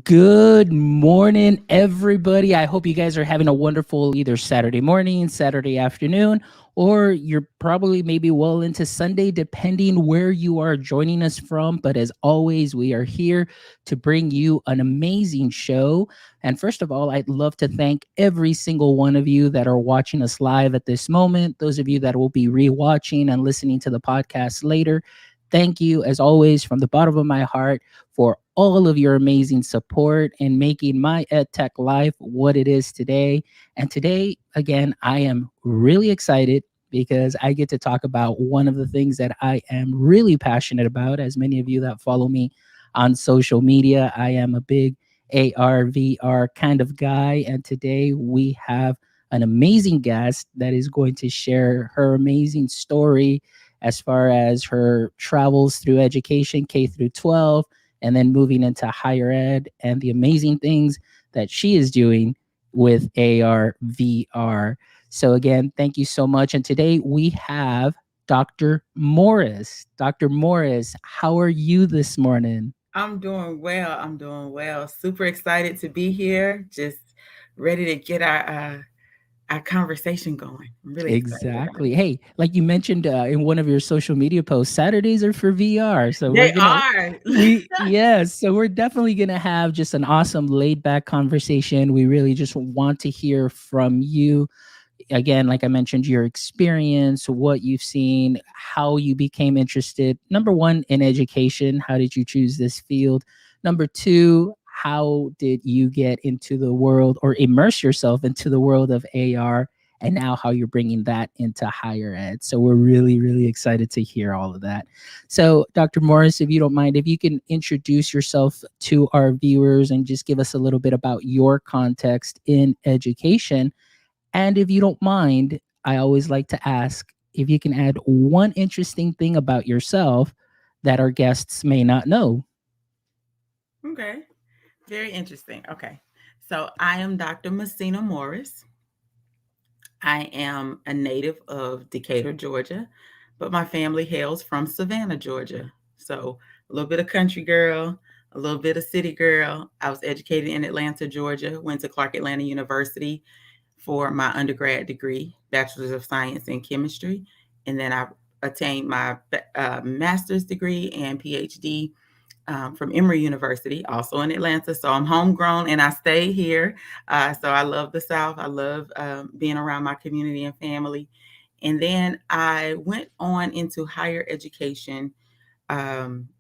Good morning, everybody. I hope you guys are having a wonderful either Saturday morning, Saturday afternoon, or you're probably maybe well into Sunday, depending where you are joining us from. But as always, we are here to bring you an amazing show. And first of all, I'd love to thank every single one of you that are watching us live at this moment, those of you that will be rewatching and listening to the podcast later. Thank you, as always, from the bottom of my heart for all of your amazing support in making my EdTech life what it is today. And today, again, I am really excited because I get to talk about one of the things that I am really passionate about. As many of you that follow me on social media, I am a big AR, VR kind of guy. And today we have an amazing guest that is going to share her amazing story as far as her travels through education, K through 12, and then moving into higher ed and the amazing things that she is doing with AR, VR. So, again, thank you so much. And today we have Dr. Morris. Dr. Morris, how are you this morning? I'm doing well. I'm doing well. Super excited to be here. Just ready to get our conversation going. I'm really excited about Exactly. it. Hey, like you mentioned in one of your social media posts, Saturdays are for VR. So They are. yes, so we're definitely gonna have just an awesome laid back conversation. We really just want to hear from you. Again, like I mentioned, your experience, what you've seen, how you became interested. Number one, in education, how did you choose this field? Number two, how did you get into the world or immerse yourself into the world of AR? And now how you're bringing that into higher ed. So we're really, really excited to hear all of that. So, Dr. Morris, if you don't mind, if you can introduce yourself to our viewers and just give us a little bit about your context in education, and if you don't mind, I always like to ask if you can add one interesting thing about yourself that our guests may not know. Okay. Very interesting. Okay. So I am Dr. Messina Morris. I am a native of Decatur, Georgia, but my family hails from Savannah, Georgia. So a little bit of country girl, a little bit of city girl. I was educated in Atlanta, Georgia, went to Clark Atlanta University for my undergrad degree, Bachelor's of Science in Chemistry. And then I attained my master's degree and PhD from Emory University, also in Atlanta. So I'm homegrown and I stay here. So I love the South. I love being around my community and family. And then I went on into higher education um,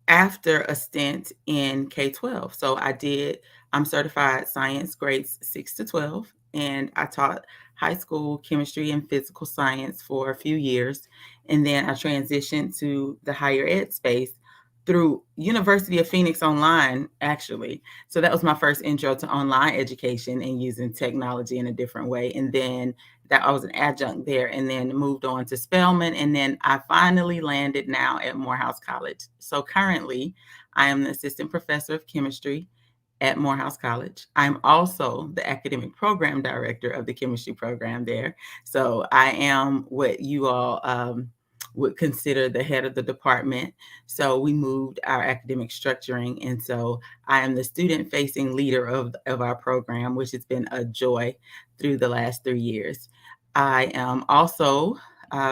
after a stint in K-12. So I'm certified science grades 6 to 12, and I taught high school chemistry and physical science for a few years. And then I transitioned to the higher ed space through University of Phoenix Online, actually. So that was my first intro to online education and using technology in a different way. And then that I was an adjunct there, and then moved on to Spelman, and then I finally landed now at Morehouse College. So currently, I am the assistant professor of chemistry at Morehouse College. I'm also the academic program director of the chemistry program there. So I am what you all would consider the head of the department. So we moved our academic structuring. And so I am the student facing leader of our program, which has been a joy through the last 3 years. I am also,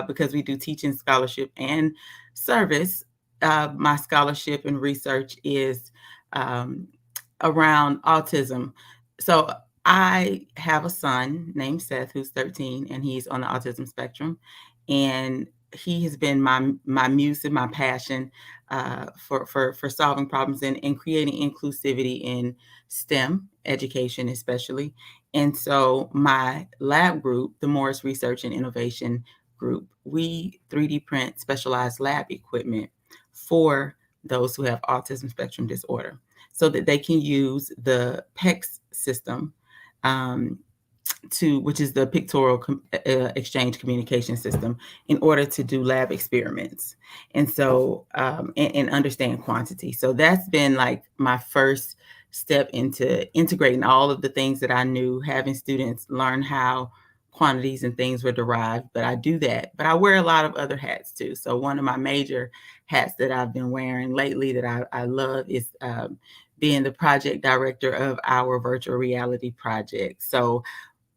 because we do teaching, scholarship, and service, my scholarship and research is around autism. So I have a son named Seth who's 13, and he's on the autism spectrum. And he has been my muse and my passion for solving problems and creating inclusivity in STEM education, especially. And so my lab group, the Morris Research and Innovation Group, we 3D print specialized lab equipment for those who have autism spectrum disorder, so that they can use the PECS system, um, which is the pictorial exchange communication system, in order to do lab experiments, and so and understand quantity. So that's been like my first step into integrating all of the things that I knew, having students learn how quantities and things were derived. But I do that, but I wear a lot of other hats too. So one of my major hats that I've been wearing lately that I love is being the project director of our virtual reality project. So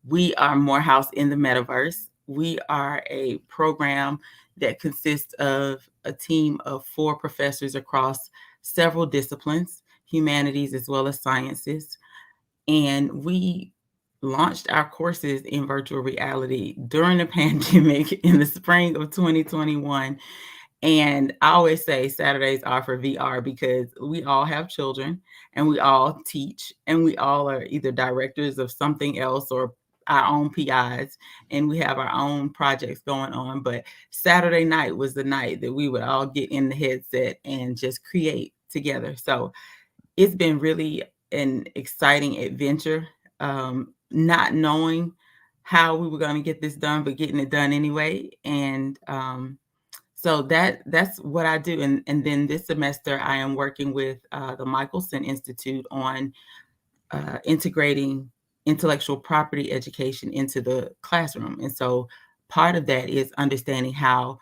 we are Morehouse in the Metaverse. We are a program that consists of a team of 4 professors across several disciplines, humanities as well as sciences. And we launched our courses in virtual reality during the pandemic in the spring of 2021. And I always say Saturdays are for VR because we all have children and we all teach and we all are either directors of something else or our own PIs, and we have our own projects going on. But Saturday night was the night that we would all get in the headset and just create together. So it's been really an exciting adventure, not knowing how we were going to get this done, but getting it done anyway. And so that's what I do. And then this semester, I am working with the Michelson Institute on integrating intellectual property education into the classroom. And so part of that is understanding how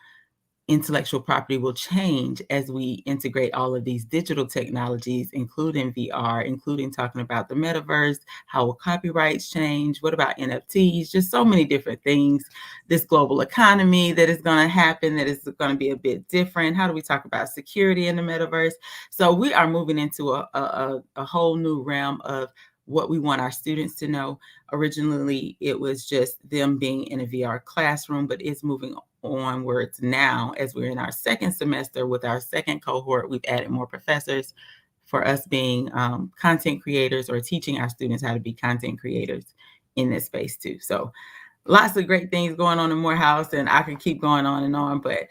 intellectual property will change as we integrate all of these digital technologies, including VR, including talking about the metaverse. How will copyrights change? What about NFTs? Just so many different things. This global economy that is going to happen, that is going to be a bit different. How do we talk about security in the metaverse? So we are moving into a whole new realm of what we want our students to know. Originally, it was just them being in a VR classroom, but it's moving onwards now as we're in our second semester with our second cohort. We've added more professors for us being content creators or teaching our students how to be content creators in this space too. So lots of great things going on in Morehouse, and I can keep going on and on, but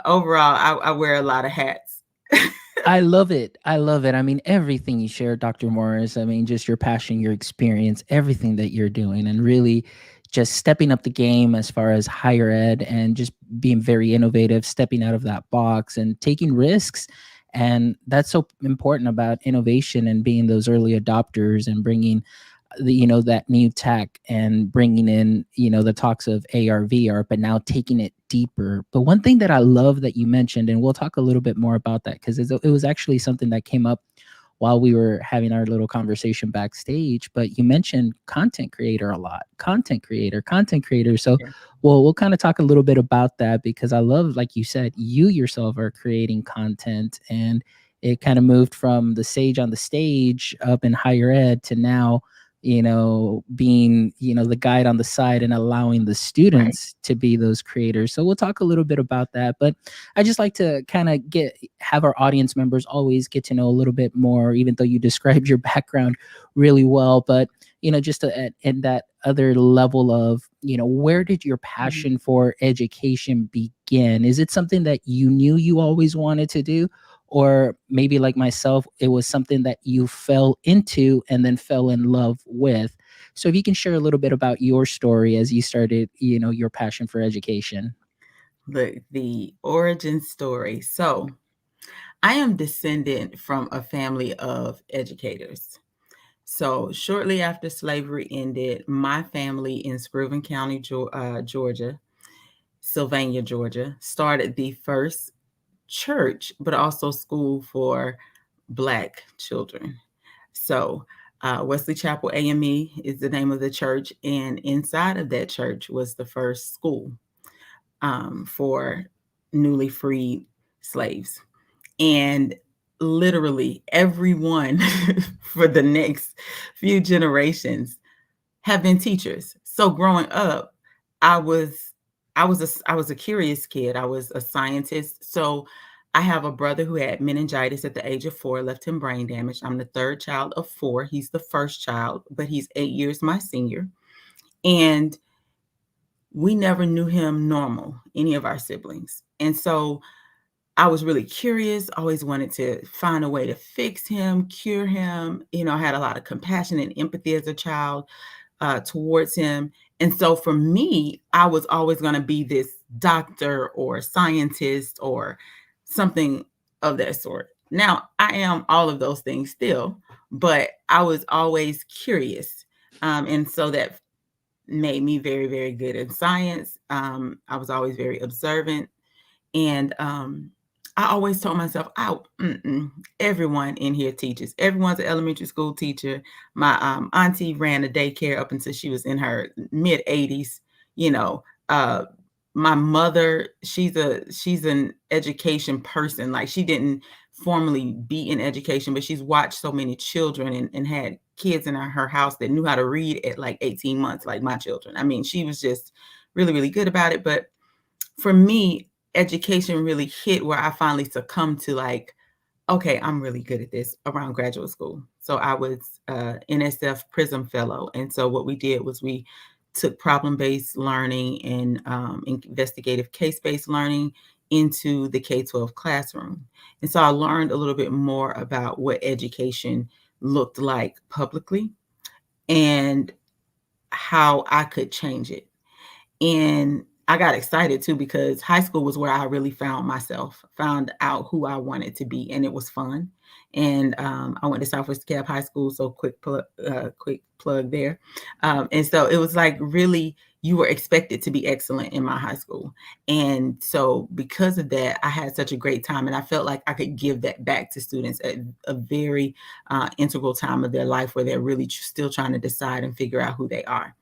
overall, I wear a lot of hats. I love it. I love it. I mean, everything you share, Dr. Morris, I mean, just your passion, your experience, everything that you're doing, and really just stepping up the game as far as higher ed and just being very innovative, stepping out of that box and taking risks. And that's so important about innovation and being those early adopters and bringing that new tech and bringing in the talks of AR VR, but now taking it deeper. But one thing that I love that you mentioned, and we'll talk a little bit more about that because it was actually something that came up while we were having our little conversation backstage. But you mentioned content creator a lot. Content creator. So Yeah. we'll kind of talk a little bit about that because I love, like you said, you yourself are creating content, and it kind of moved from the sage on the stage up in higher ed to now being the guide on the side and allowing the Right. students to be those creators. So we'll talk a little bit about that, but I just like to kind of have our audience members always get to know a little bit more, even though you described your background really well. But just at that other level of where did your Mhm. passion for education begin? Is it something that you knew you always wanted to do, or maybe like myself, it was something that you fell into and then fell in love with? So if you can share a little bit about your story as you started your passion for education. Look, the origin story. So I am descendant from a family of educators. So shortly after slavery ended, my family in Screven County, Georgia, Sylvania, Georgia, started the first church, but also school for Black children. So Wesley Chapel AME is the name of the church, and inside of that church was the first school for newly freed slaves. And literally everyone for the next few generations have been teachers. So growing up, I was I was a curious kid. I was a scientist. So I have a brother who had meningitis at the age of 4, left him brain damage. I'm the third child of 4. He's the first child, but he's 8 years my senior. And we never knew him normal, any of our siblings. And so I was really curious, always wanted to find a way to fix him, cure him. I had a lot of compassion and empathy as a child towards him. And so for me, I was always going to be this doctor or scientist or something of that sort. Now, I am all of those things still, but I was always curious. And so that made me very, very good in science. I was always very observant. And I always told myself, everyone in here teaches. Everyone's an elementary school teacher. My auntie ran a daycare up until she was in her mid 80s. You know, uh, my mother, she's an education person. Like she didn't formally be in education, but she's watched so many children and had kids in her house that knew how to read at like 18 months, like my children. I mean, she was just really, really good about it. But for me, education really hit where I finally succumbed to like, okay, I'm really good at this around graduate school. So I was NSF Prism Fellow. And so what we did was we took problem-based learning and investigative case-based learning into the K-12 classroom. And so I learned a little bit more about what education looked like publicly and how I could change it. And I got excited too because high school was where I really found myself, found out who I wanted to be, and it was fun. And I went to Southwest DeKalb High School, so quick plug there. And so it was like really you were expected to be excellent in my high school, and so because of that, I had such a great time, and I felt like I could give that back to students at a very integral time of their life where they're really still trying to decide and figure out who they are.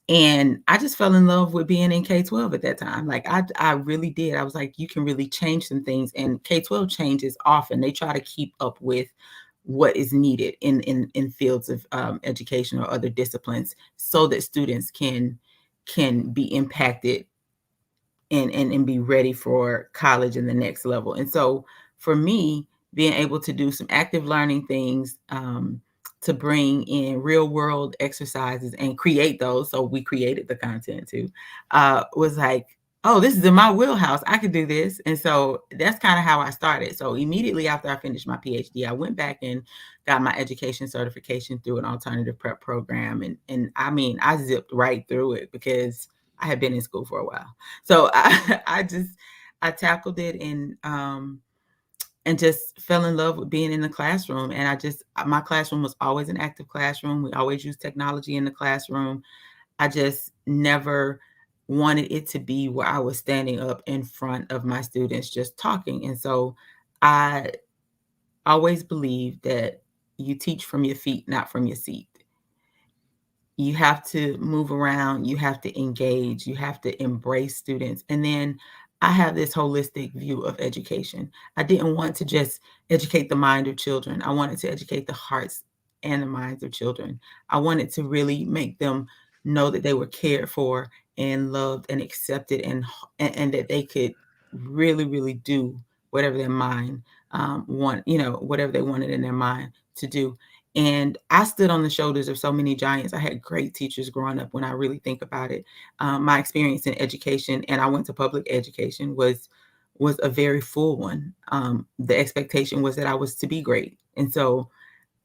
And I just fell in love with being in K-12 at that time. Like I really did. I was like, you can really change some things. And K-12 changes often. They try to keep up with what is needed in fields of education or other disciplines so that students can be impacted and be ready for college and the next level. And so for me, being able to do some active learning things, to bring in real world exercises and create those. So we created the content too, was like, oh, this is in my wheelhouse. I could do this. And so that's kind of how I started. So immediately after I finished my PhD, I went back and got my education certification through an alternative prep program. And I mean, I zipped right through it because I had been in school for a while. So I tackled it and just fell in love with being in the classroom. And my classroom was always an active classroom. We always used technology in the classroom. I just never wanted it to be where I was standing up in front of my students just talking. And so I always believe that you teach from your feet, not from your seat. You have to move around, you have to engage, you have to embrace students. And then I have this holistic view of education. I didn't want to just educate the mind of children. I wanted to educate the hearts and the minds of children. I wanted to really make them know that they were cared for and loved and accepted and that they could really, really do whatever their mind whatever they wanted in their mind to do. And I stood on the shoulders of so many giants. I had great teachers growing up when I really think about it. My experience in education, and I went to public education, was a very full one. The expectation was that I was to be great. And so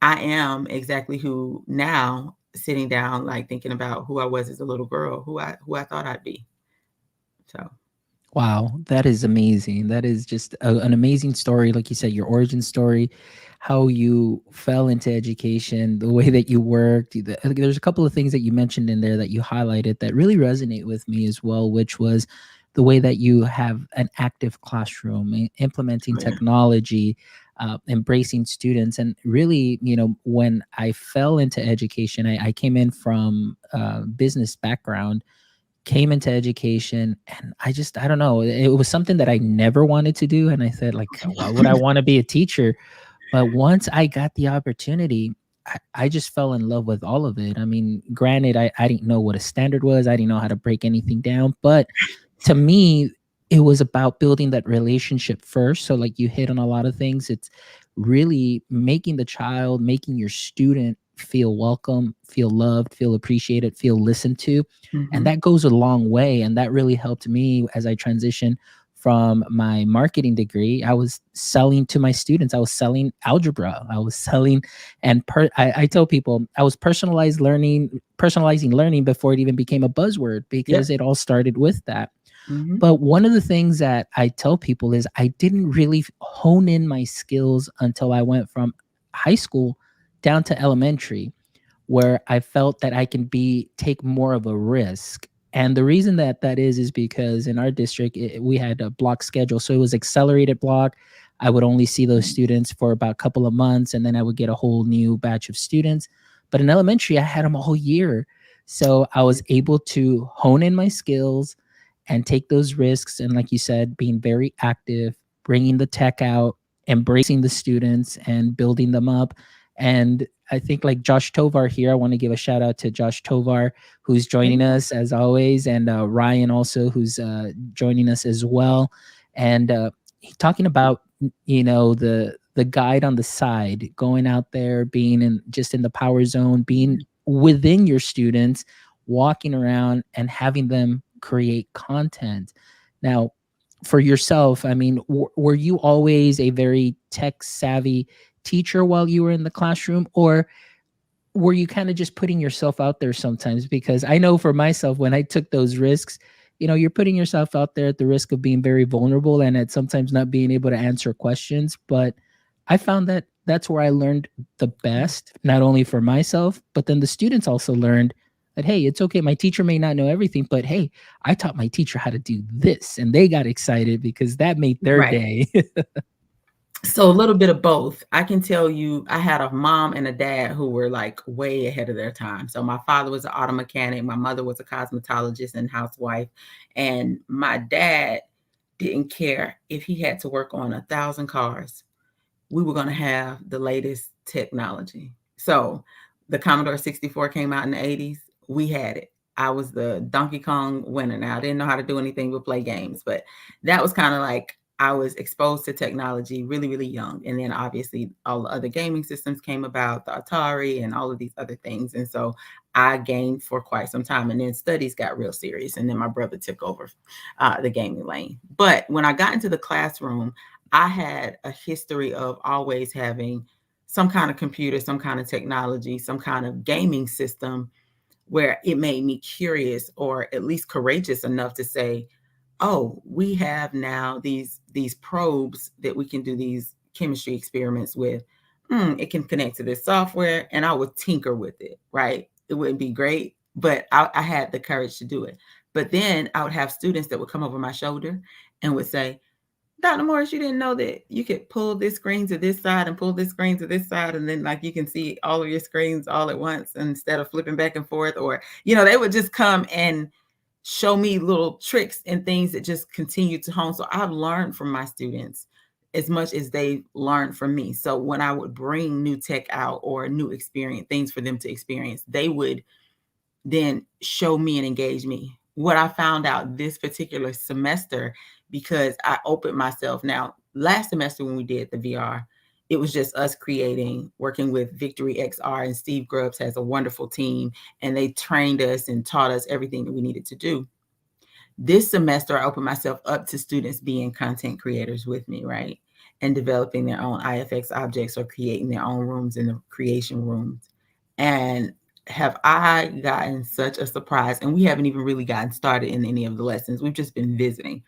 I am exactly who now, sitting down, like thinking about who I was as a little girl, who I thought I'd be. So Wow, that is amazing. That is just an amazing story. Like you said, your origin story, how you fell into education, the way that you worked. There's a couple of things that you mentioned in there that you highlighted that really resonate with me as well, which was the way that you have an active classroom, implementing yeah. technology, embracing students. And really, when I fell into education, I came in from a business background, came into education, and I don't know, it was something that I never wanted to do. And I said, like, why would I want to be a teacher? But once I got the opportunity, I just fell in love with all of it. I mean, granted, I didn't know what a standard was. I didn't know how to break anything down. But to me, it was about building that relationship first. So, like you hit on a lot of things. It's really making the child, making your student feel welcome, feel loved, feel appreciated, feel listened to. And Mhm. that goes a long way. And that really helped me as I transitioned from my marketing degree. I was selling to my students. I was selling algebra. I was selling, and I tell people I was personalizing learning before it even became a buzzword, Yep. because it all started with that. Mhm. But one of the things that I tell people is I didn't really hone in my skills until I went from high school down to elementary, where I felt that I can take more of a risk And the reason that that is because in our district, we had a block schedule. So it was accelerated block. I would only see those students for about a couple of months, and then I would get a whole new batch of students. But in elementary, I had them a whole year. So I was able to hone in my skills and take those risks. And like you said, being very active, bringing the tech out, embracing the students and building them up. And I think like Josh Tovar here, I want to give a shout out to Josh Tovar, who's joining Yeah. us as always, and Ryan also, who's joining us as well. And talking about the guide on the side, going out there, being in just in the power zone, being within your students, walking around and having them create content. Now, for yourself, I mean, were you always a very tech savvy teacher while you were in the classroom, or were you kind of just putting yourself out there sometimes? Because I know for myself, when I took those risks, you're putting yourself out there at the risk of being very vulnerable and at sometimes not being able to answer questions. But I found that that's where I learned the best, not only for myself, but then the students also learned that, hey, it's okay. My teacher may not know everything, but hey, I taught my teacher how to do this. And they got excited because that made their Right. day. So a little bit of both. I can tell you, I had a mom and a dad who were like way ahead of their time. So my father was an auto mechanic, my mother was a cosmetologist and housewife, and my dad didn't care if he had to work on 1,000 cars. We were going to have the latest technology. So the Commodore 64 came out in the 80s. We had it. I was the Donkey Kong winner. Now, I didn't know how to do anything but play games, but that was kind of like I was exposed to technology really, really young. And then obviously all the other gaming systems came about, the Atari and all of these other things. And so I gamed for quite some time. And then studies got real serious. And then my brother took over the gaming lane. But when I got into the classroom, I had a history of always having some kind of computer, some kind of technology, some kind of gaming system where it made me curious or at least courageous enough to say, oh, we have now these probes that we can do these chemistry experiments with. It can connect to this software, and I would tinker with it, right? It wouldn't be great, but I had the courage to do it. But then I would have students that would come over my shoulder and would say, Dr. Morris, you didn't know that you could pull this screen to this side and pull this screen to this side, and then like you can see all of your screens all at once instead of flipping back and forth. Or, they would just come and show me little tricks and things that just continue to hone. So I've learned from my students as much as they learned from me. So when I would bring new tech out or new experience, things for them to experience, they would then show me and engage me. What I found out this particular semester, because I opened myself now, last semester when we did the VR, it was just us working with VictoryXR, and Steve Grubbs has a wonderful team, and they trained us and taught us everything that we needed to do. This semester, I opened myself up to students being content creators with me, right? And developing their own IFX objects or creating their own rooms in the creation rooms. And have I gotten such a surprise? And we haven't even really gotten started in any of the lessons. We've just been visiting.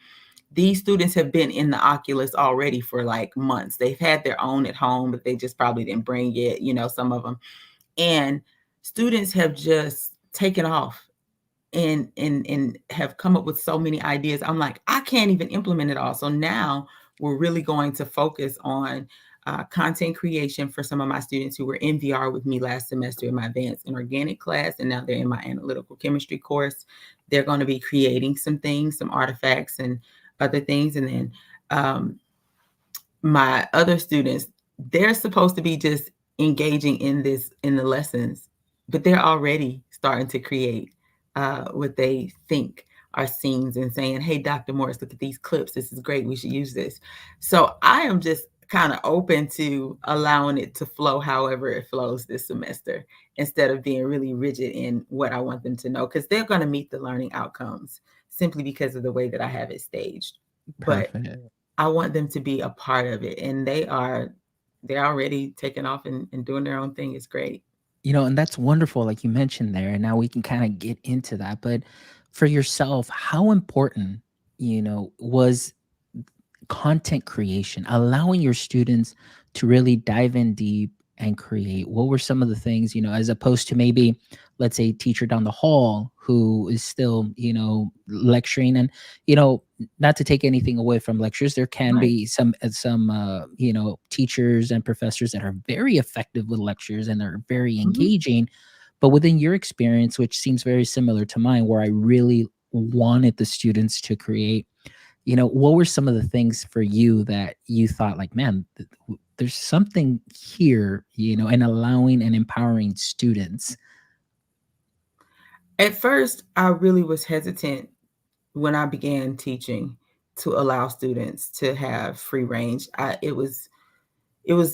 These students have been in the Oculus already for like months. They've had their own at home, but they just probably didn't bring it, some of them. And students have just taken off and have come up with so many ideas. I'm like, I can't even implement it all. So now we're really going to focus on content creation for some of my students who were in VR with me last semester in my advanced inorganic class, and now they're in my analytical chemistry course. They're going to be creating some things, some artifacts and other things. And then my other students, they're supposed to be just engaging in the lessons, but they're already starting to create what they think are scenes and saying, hey, Dr. Morris, look at these clips. This is great. We should use this. So I am just kind of open to allowing it to flow however it flows this semester, instead of being really rigid in what I want them to know, because they're going to meet the learning outcomes simply because of the way that I have it staged. But Perfect. I want them to be a part of it, and they're already taking off and doing their own thing. It's great. And that's wonderful, like you mentioned there. And now we can kind of get into that. But for yourself, how important, was content creation, allowing your students to really dive in deep and create? What were some of the things, as opposed to maybe let's say, teacher down the hall who is still, lecturing. And, you know, not to take anything away from lectures, there can Right. be some teachers and professors that are very effective with lectures and they're very Mhm. engaging. But within your experience, which seems very similar to mine, where I really wanted the students to create, what were some of the things for you that you thought like, man, there's something here, and allowing and empowering students? At first, I really was hesitant when I began teaching to allow students to have free range. It was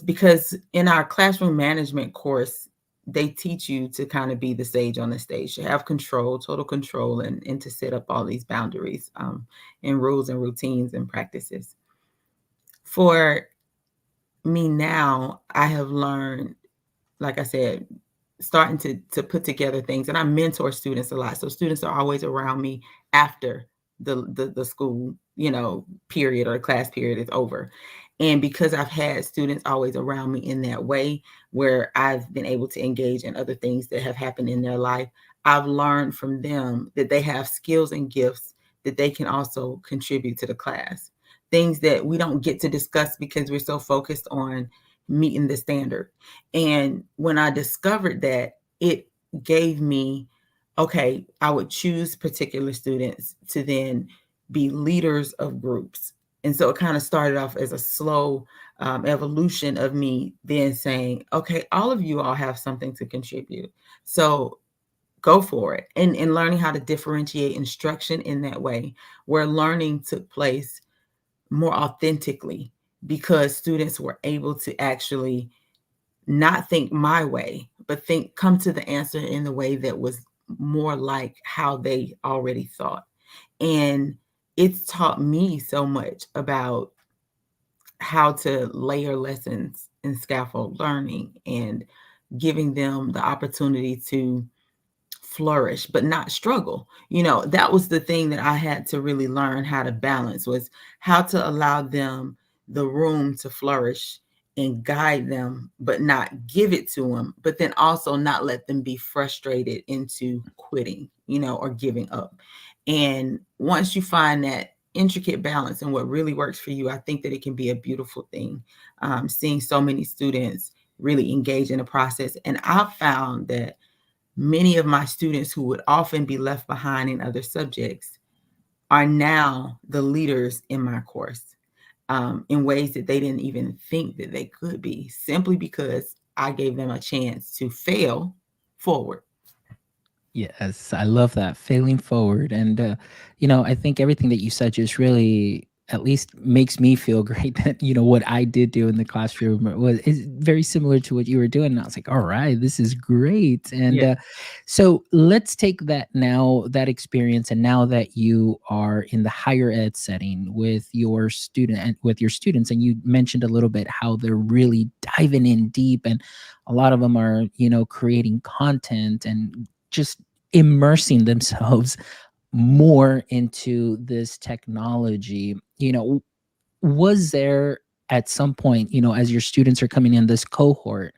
because in our classroom management course, they teach you to kind of be the sage on the stage, to have control, total control, and to set up all these boundaries, and rules and routines and practices. For me now, I have learned, like I said, starting to put together things, and I mentor students a lot. So students are always around me after the school, period or class period is over. And because I've had students always around me in that way, where I've been able to engage in other things that have happened in their life, I've learned from them that they have skills and gifts that they can also contribute to the class. Things that we don't get to discuss because we're so focused on meeting the standard. And when I discovered that, it gave me, okay, I would choose particular students to then be leaders of groups. And so it kind of started off as a slow evolution of me then saying, okay, all of you all have something to contribute. So go for it. And learning how to differentiate instruction in that way, where learning took place more authentically because students were able to actually not think my way, but come to the answer in the way that was more like how they already thought. And it's taught me so much about how to layer lessons in scaffold learning and giving them the opportunity to flourish but not struggle. That was the thing that I had to really learn how to balance, was how to allow them the room to flourish and guide them but not give it to them, but then also not let them be frustrated into quitting, or giving up. And once you find that intricate balance and what really works for you, I think that it can be a beautiful thing. Seeing so many students really engage in the process, and I've found that many of my students who would often be left behind in other subjects are now the leaders in my course, in ways that they didn't even think that they could be, simply because I gave them a chance to fail forward. Yes, I love that, failing forward. And, I think everything that you said just really at least makes me feel great that, what I did do in the classroom is very similar to what you were doing. And I was like, all right, this is great. And Yeah. so let's take that now, that experience, and now that you are in the higher ed setting with your student and with your students, and you mentioned a little bit how they're really diving in deep, and a lot of them are, creating content and just immersing themselves more into this technology. Was there at some point, as your students are coming in this cohort,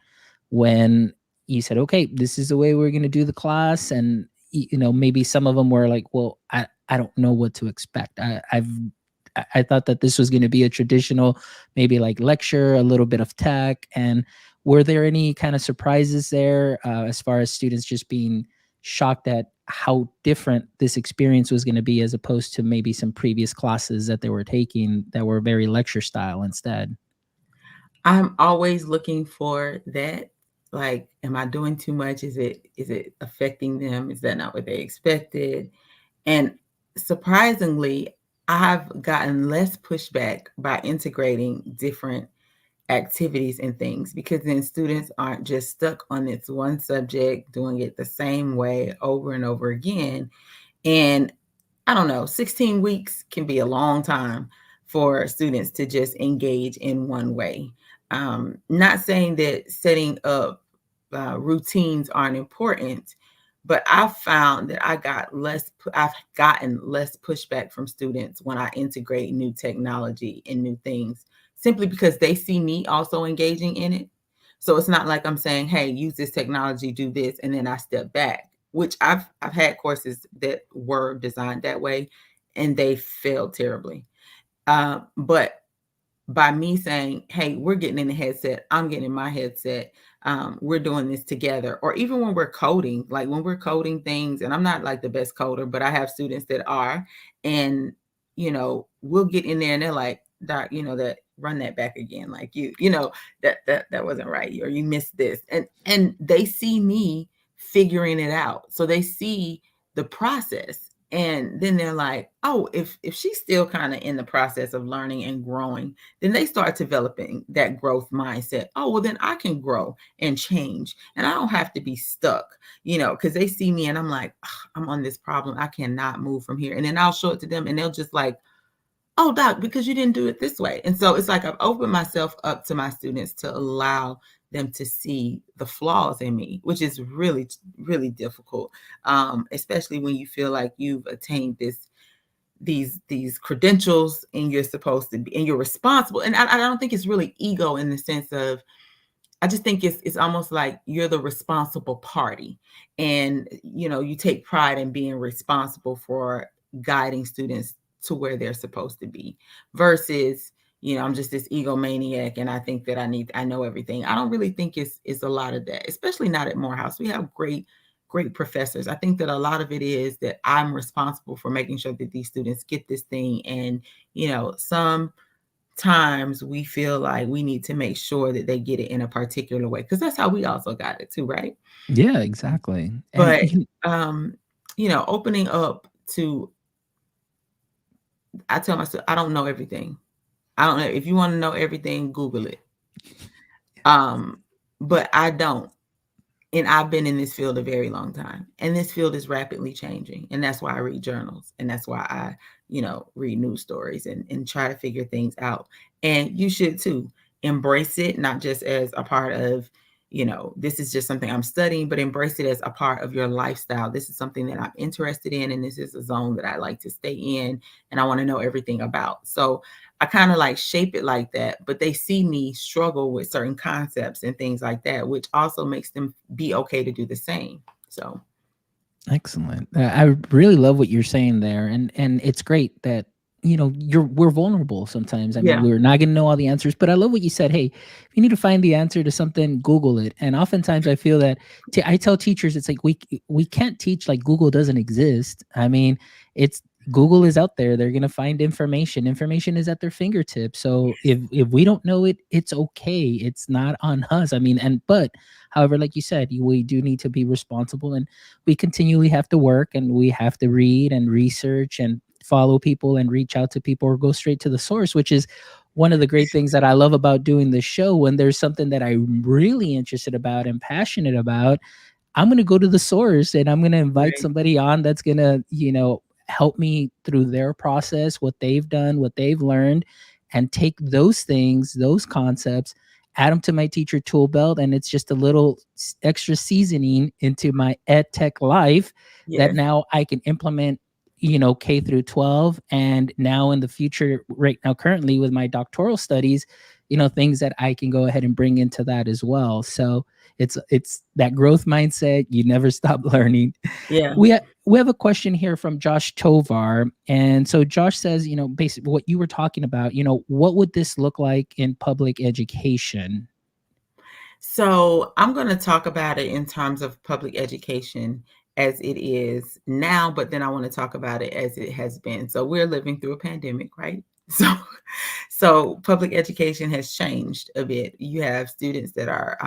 when you said, okay, this is the way we're going to do the class? And, maybe some of them were like, well, I don't know what to expect. I thought that this was going to be a traditional, maybe like lecture, a little bit of tech. And were there any kind of surprises there, as far as students just being shocked at how different this experience was going to be, as opposed to maybe some previous classes that they were taking that were very lecture style instead? I'm always looking for that. Like, am I doing too much? Is it affecting them? Is that not what they expected? And surprisingly, I've gotten less pushback by integrating different activities and things, because then students aren't just stuck on this one subject, doing it the same way over and over again. And I don't know, 16 weeks can be a long time for students to just engage in one way. Not saying that setting up routines aren't important, but I've found that I've gotten less pushback from students when I integrate new technology and new things, simply because they see me also engaging in it. So it's not like I'm saying, hey, use this technology, do this, and then I step back. which I've had courses that were designed that way, and they failed terribly. But by me saying, "Hey, we're getting in the headset, I'm getting in my headset, we're doing this together," or even when we're coding, like when we're coding things, and I'm not like the best coder, but I have students that are, and we'll get in there and they're like, "Doc, that run that back again, like that wasn't right, or you missed this," and they see me figuring it out, so they see the process. And then they're like, "Oh, if she's still kind of in the process of learning and growing, then they start developing that growth mindset. Oh, well, then I can grow and change, and I don't have to be stuck, because they see me and I'm like, I'm on this problem. I cannot move from here. And then I'll show it to them and they'll just like, oh, doc, because you didn't do it this way. And so it's like I've opened myself up to my students to allow them to see the flaws in me, which is really, really difficult, especially when you feel like you've attained these credentials and you're supposed to be and you're responsible. And I don't think it's really ego in the sense of, I just think it's almost like you're the responsible party, and you take pride in being responsible for guiding students to where they're supposed to be, versus I'm just this egomaniac and I think that I know everything. I don't really think it's a lot of that, especially not at Morehouse. We have great professors. I think that a lot of it is that I'm responsible for making sure that these students get this thing, and some times we feel like we need to make sure that they get it in a particular way, because that's how we also got it too, right? Yeah, exactly. And But opening up to, I tell myself, I don't know everything. I don't know. If you want to know everything, Google it. But I don't. And I've been in this field a very long time, and this field is rapidly changing. And that's why I read journals, and that's why I, read news stories and try to figure things out. And you should too. Embrace it, not just as a part of, this is just something I'm studying, but embrace it as a part of your lifestyle. This is something that I'm interested in, and this is a zone that I like to stay in, and I want to know everything about. So I kind of like shape it like that, but they see me struggle with certain concepts and things like that, which also makes them be okay to do the same. So excellent. I really love what you're saying there, and it's great that we're vulnerable sometimes. I mean, yeah, we're not going to know all the answers, but I love what you said. Hey, if you need to find the answer to something, Google it. And oftentimes, I feel that I tell teachers, it's like we can't teach like Google doesn't exist. I mean, it's Google is out there. They're going to find information. Information is at their fingertips. So if we don't know it, it's okay. It's not on us. I mean, but however, like you said, we do need to be responsible, and we continually have to work, and we have to read and research and follow people and reach out to people, or go straight to the source, which is one of the great things that I love about doing this show. When there's something that I'm really interested about and passionate about, I'm going to go to the source, and I'm going to invite right. somebody on that's going to, help me through their process, what they've done, what they've learned, and take those things, those concepts, add them to my teacher tool belt. And it's just a little extra seasoning into my ed tech life that Yes, now I can implement, K through 12. And now in the future, right now, currently with my doctoral studies, things that I can go ahead and bring into that as well. So it's that growth mindset. You never stop learning. yeah. We have a question here from Josh Tovar. And so Josh says, basically what you were talking about, what would this look like in public education? So I'm going to talk about it in terms of public education as it is now, but then I want to talk about it as it has been. So we're living through a pandemic, right? So public education has changed a bit. You have students that are,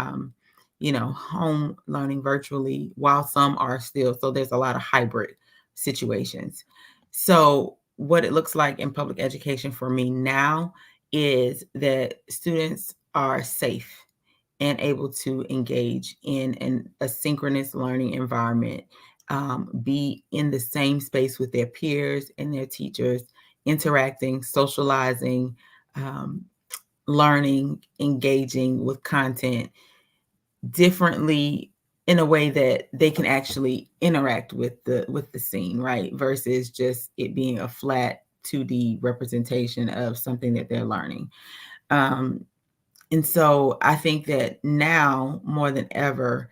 home learning virtually, while some are still. So there's a lot of hybrid situations. So what it looks like in public education for me now is that students are safe and able to engage in an asynchronous learning environment, be in the same space with their peers and their teachers, interacting, socializing, um, learning, engaging with content differently, in a way that they can actually interact with the scene, right? Versus just it being a flat 2D representation of something that they're learning. Um, and so I think that now more than ever,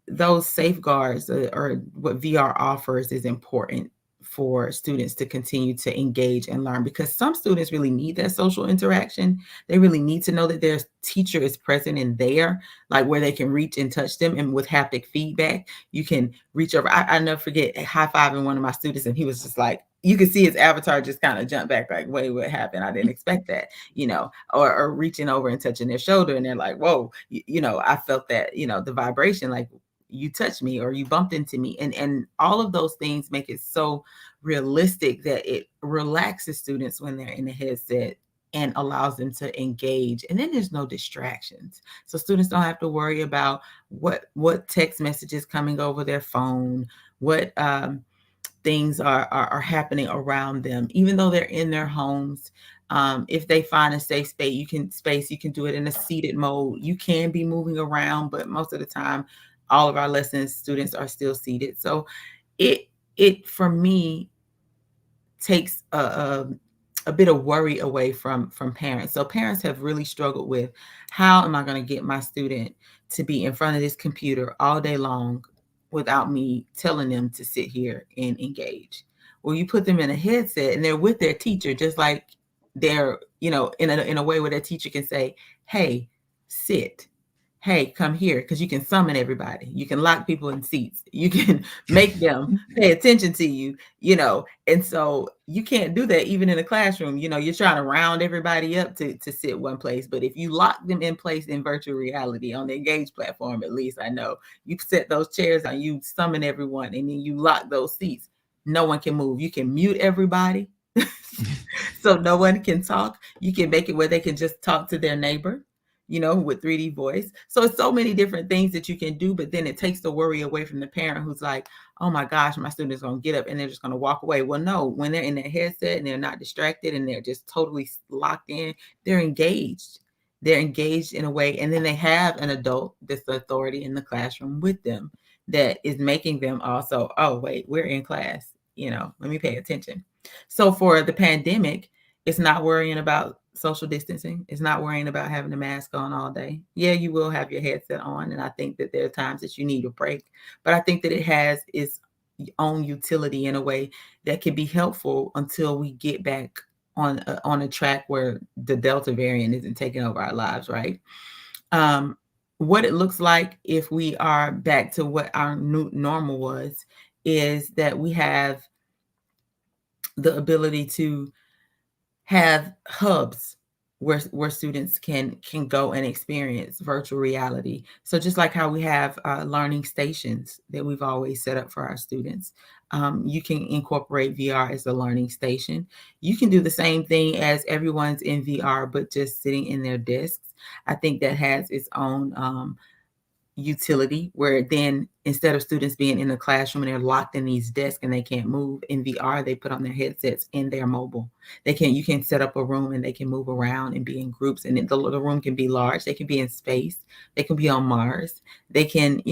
those safeguards or what VR offers is important for students to continue to engage and learn, because some students really need that social interaction. They really need to know that their teacher is present and there, like where they can reach and touch them. And with haptic feedback, you can reach over. I never forget high fiving one of my students, and he was just like, you could see his avatar just kind of jump back, like, wait, what happened? I didn't expect that, or reaching over and touching their shoulder, and they're like, whoa, I felt that, the vibration, like you touched me or you bumped into me, and all of those things make it so realistic that it relaxes students when they're in the headset and allows them to engage. And then there's no distractions, so students don't have to worry about what text messages coming over their phone, what things are happening around them, even though they're in their homes. If they find a safe space, you can do it in a seated mode. You can be moving around, but most of the time, all of our lessons, students are still seated. So it for me takes a bit of worry away from parents. So parents have really struggled with, how am I going to get my student to be in front of this computer all day long without me telling them to sit here and engage? Well, you put them in a headset and they're with their teacher, just like they're, in a way where their teacher can say, hey, sit. Hey, come here, because you can summon everybody. You can lock people in seats. You can make them pay attention to you, and so you can't do that even in a classroom. You're trying to round everybody up to sit one place. But if you lock them in place in virtual reality on the Engage platform, at least I know, you set those chairs on, you summon everyone, and then you lock those seats. No one can move. You can mute everybody so no one can talk. You can make it where they can just talk to their neighbor, with 3D voice. So it's so many different things that you can do, but then it takes the worry away from the parent who's like, oh my gosh, my student is going to get up and they're just going to walk away. Well, no, when they're in their headset and they're not distracted and they're just totally locked in, they're engaged. They're engaged in a way. And then they have an adult that's the authority in the classroom with them that is making them also, oh, wait, we're in class, let me pay attention. So for the pandemic, it's not worrying about social distancing. It's not worrying about having a mask on all day. Yeah, you will have your headset on, and I think that there are times that you need a break. But I think that it has its own utility in a way that can be helpful until we get back on a track where the Delta variant isn't taking over our lives, right? What it looks like if we are back to what our new normal was is that we have the ability to have hubs where students can go and experience virtual reality. So just like how we have learning stations that we've always set up for our students, you can incorporate VR as a learning station. You can do the same thing as everyone's in VR, but just sitting in their desks. I think that has its own utility, where then instead of students being in the classroom and they're locked in these desks and they can't move, in VR they put on their headsets and they're mobile. You can set up a room and they can move around and be in groups, and the room can be large. They can be in space, they can be on Mars, they can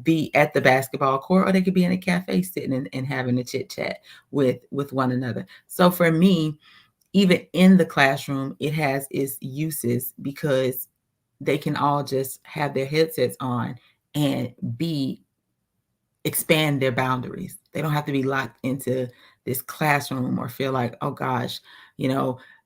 be at the basketball court, or they could be in a cafe sitting and having a chit chat with one another. So for me, even in the classroom, it has its uses because they can all just have their headsets on and expand their boundaries. They don't have to be locked into this classroom or feel like, oh gosh,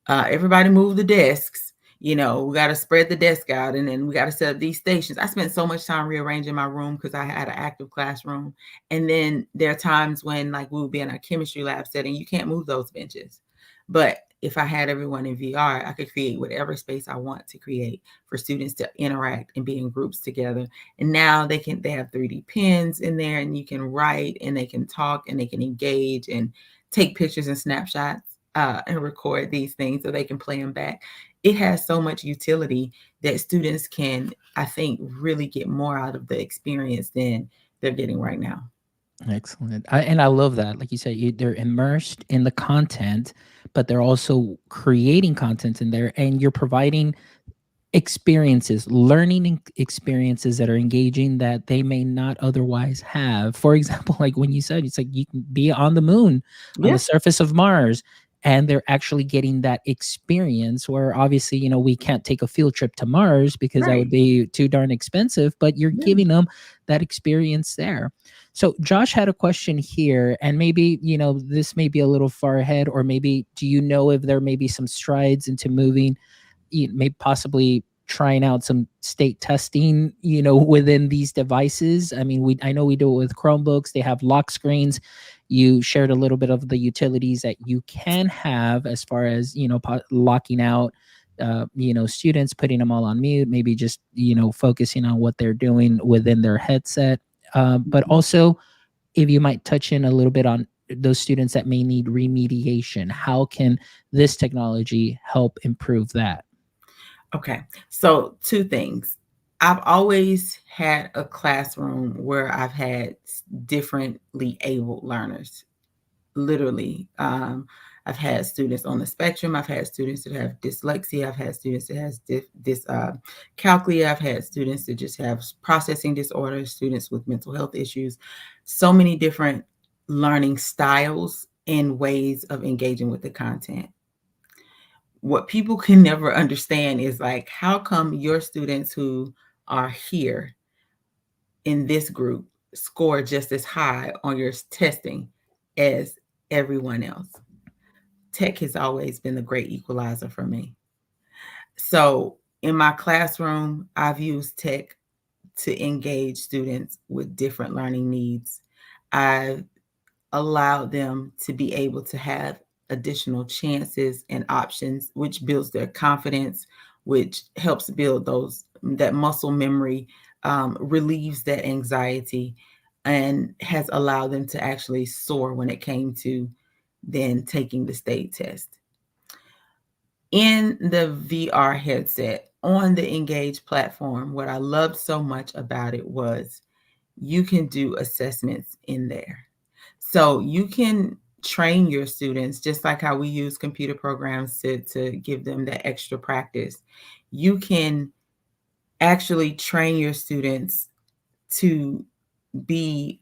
everybody move the desks. We got to spread the desk out, and then we got to set up these stations. I spent so much time rearranging my room because I had an active classroom. And then there are times when, like, we would be in a chemistry lab setting, you can't move those benches. But if I had everyone in VR, I could create whatever space I want to create for students to interact and be in groups together. And now they have 3D pens in there, and you can write and they can talk and they can engage and take pictures and snapshots and record these things so they can play them back. It has so much utility that students can, I think, really get more out of the experience than they're getting right now. Excellent. And I love that. Like you said, they're immersed in the content, but they're also creating content in there, and you're providing experiences, learning experiences that are engaging that they may not otherwise have. For example, like when you said, it's like you can be on the moon, on Yeah. the surface of Mars, and they're actually getting that experience where obviously, we can't take a field trip to Mars because that would Right. be too darn expensive, but you're Yeah. giving them that experience there. So Josh had a question here, and maybe, this may be a little far ahead, or maybe do you know if there may be some strides into moving, maybe possibly trying out some state testing, within these devices? I mean, I know we do it with Chromebooks. They have lock screens. You shared a little bit of the utilities that you can have as far as, locking out, students, putting them all on mute, maybe just, focusing on what they're doing within their headset. But Mhm. also, if you might touch in a little bit on those students that may need remediation, how can this technology help improve that? Okay. So, two things. I've always had a classroom where I've had differently abled learners. Literally, I've had students on the spectrum. I've had students that have dyslexia. I've had students that has dyscalculia. I've had students that just have processing disorders. Students with mental health issues. So many different learning styles and ways of engaging with the content. What people can never understand is like, how come your students who are here in this group score just as high on your testing as everyone else? Tech has always been the great equalizer for me. So in my classroom, I've used tech to engage students with different learning needs. I've allowed them to be able to have additional chances and options, which builds their confidence, which helps build that muscle memory, relieves that anxiety, and has allowed them to actually soar when it came to then taking the state test. In the VR headset on the Engage platform, what I loved so much about it was you can do assessments in there. So you can train your students just like how we use computer programs to give them that extra practice. You can actually train your students to be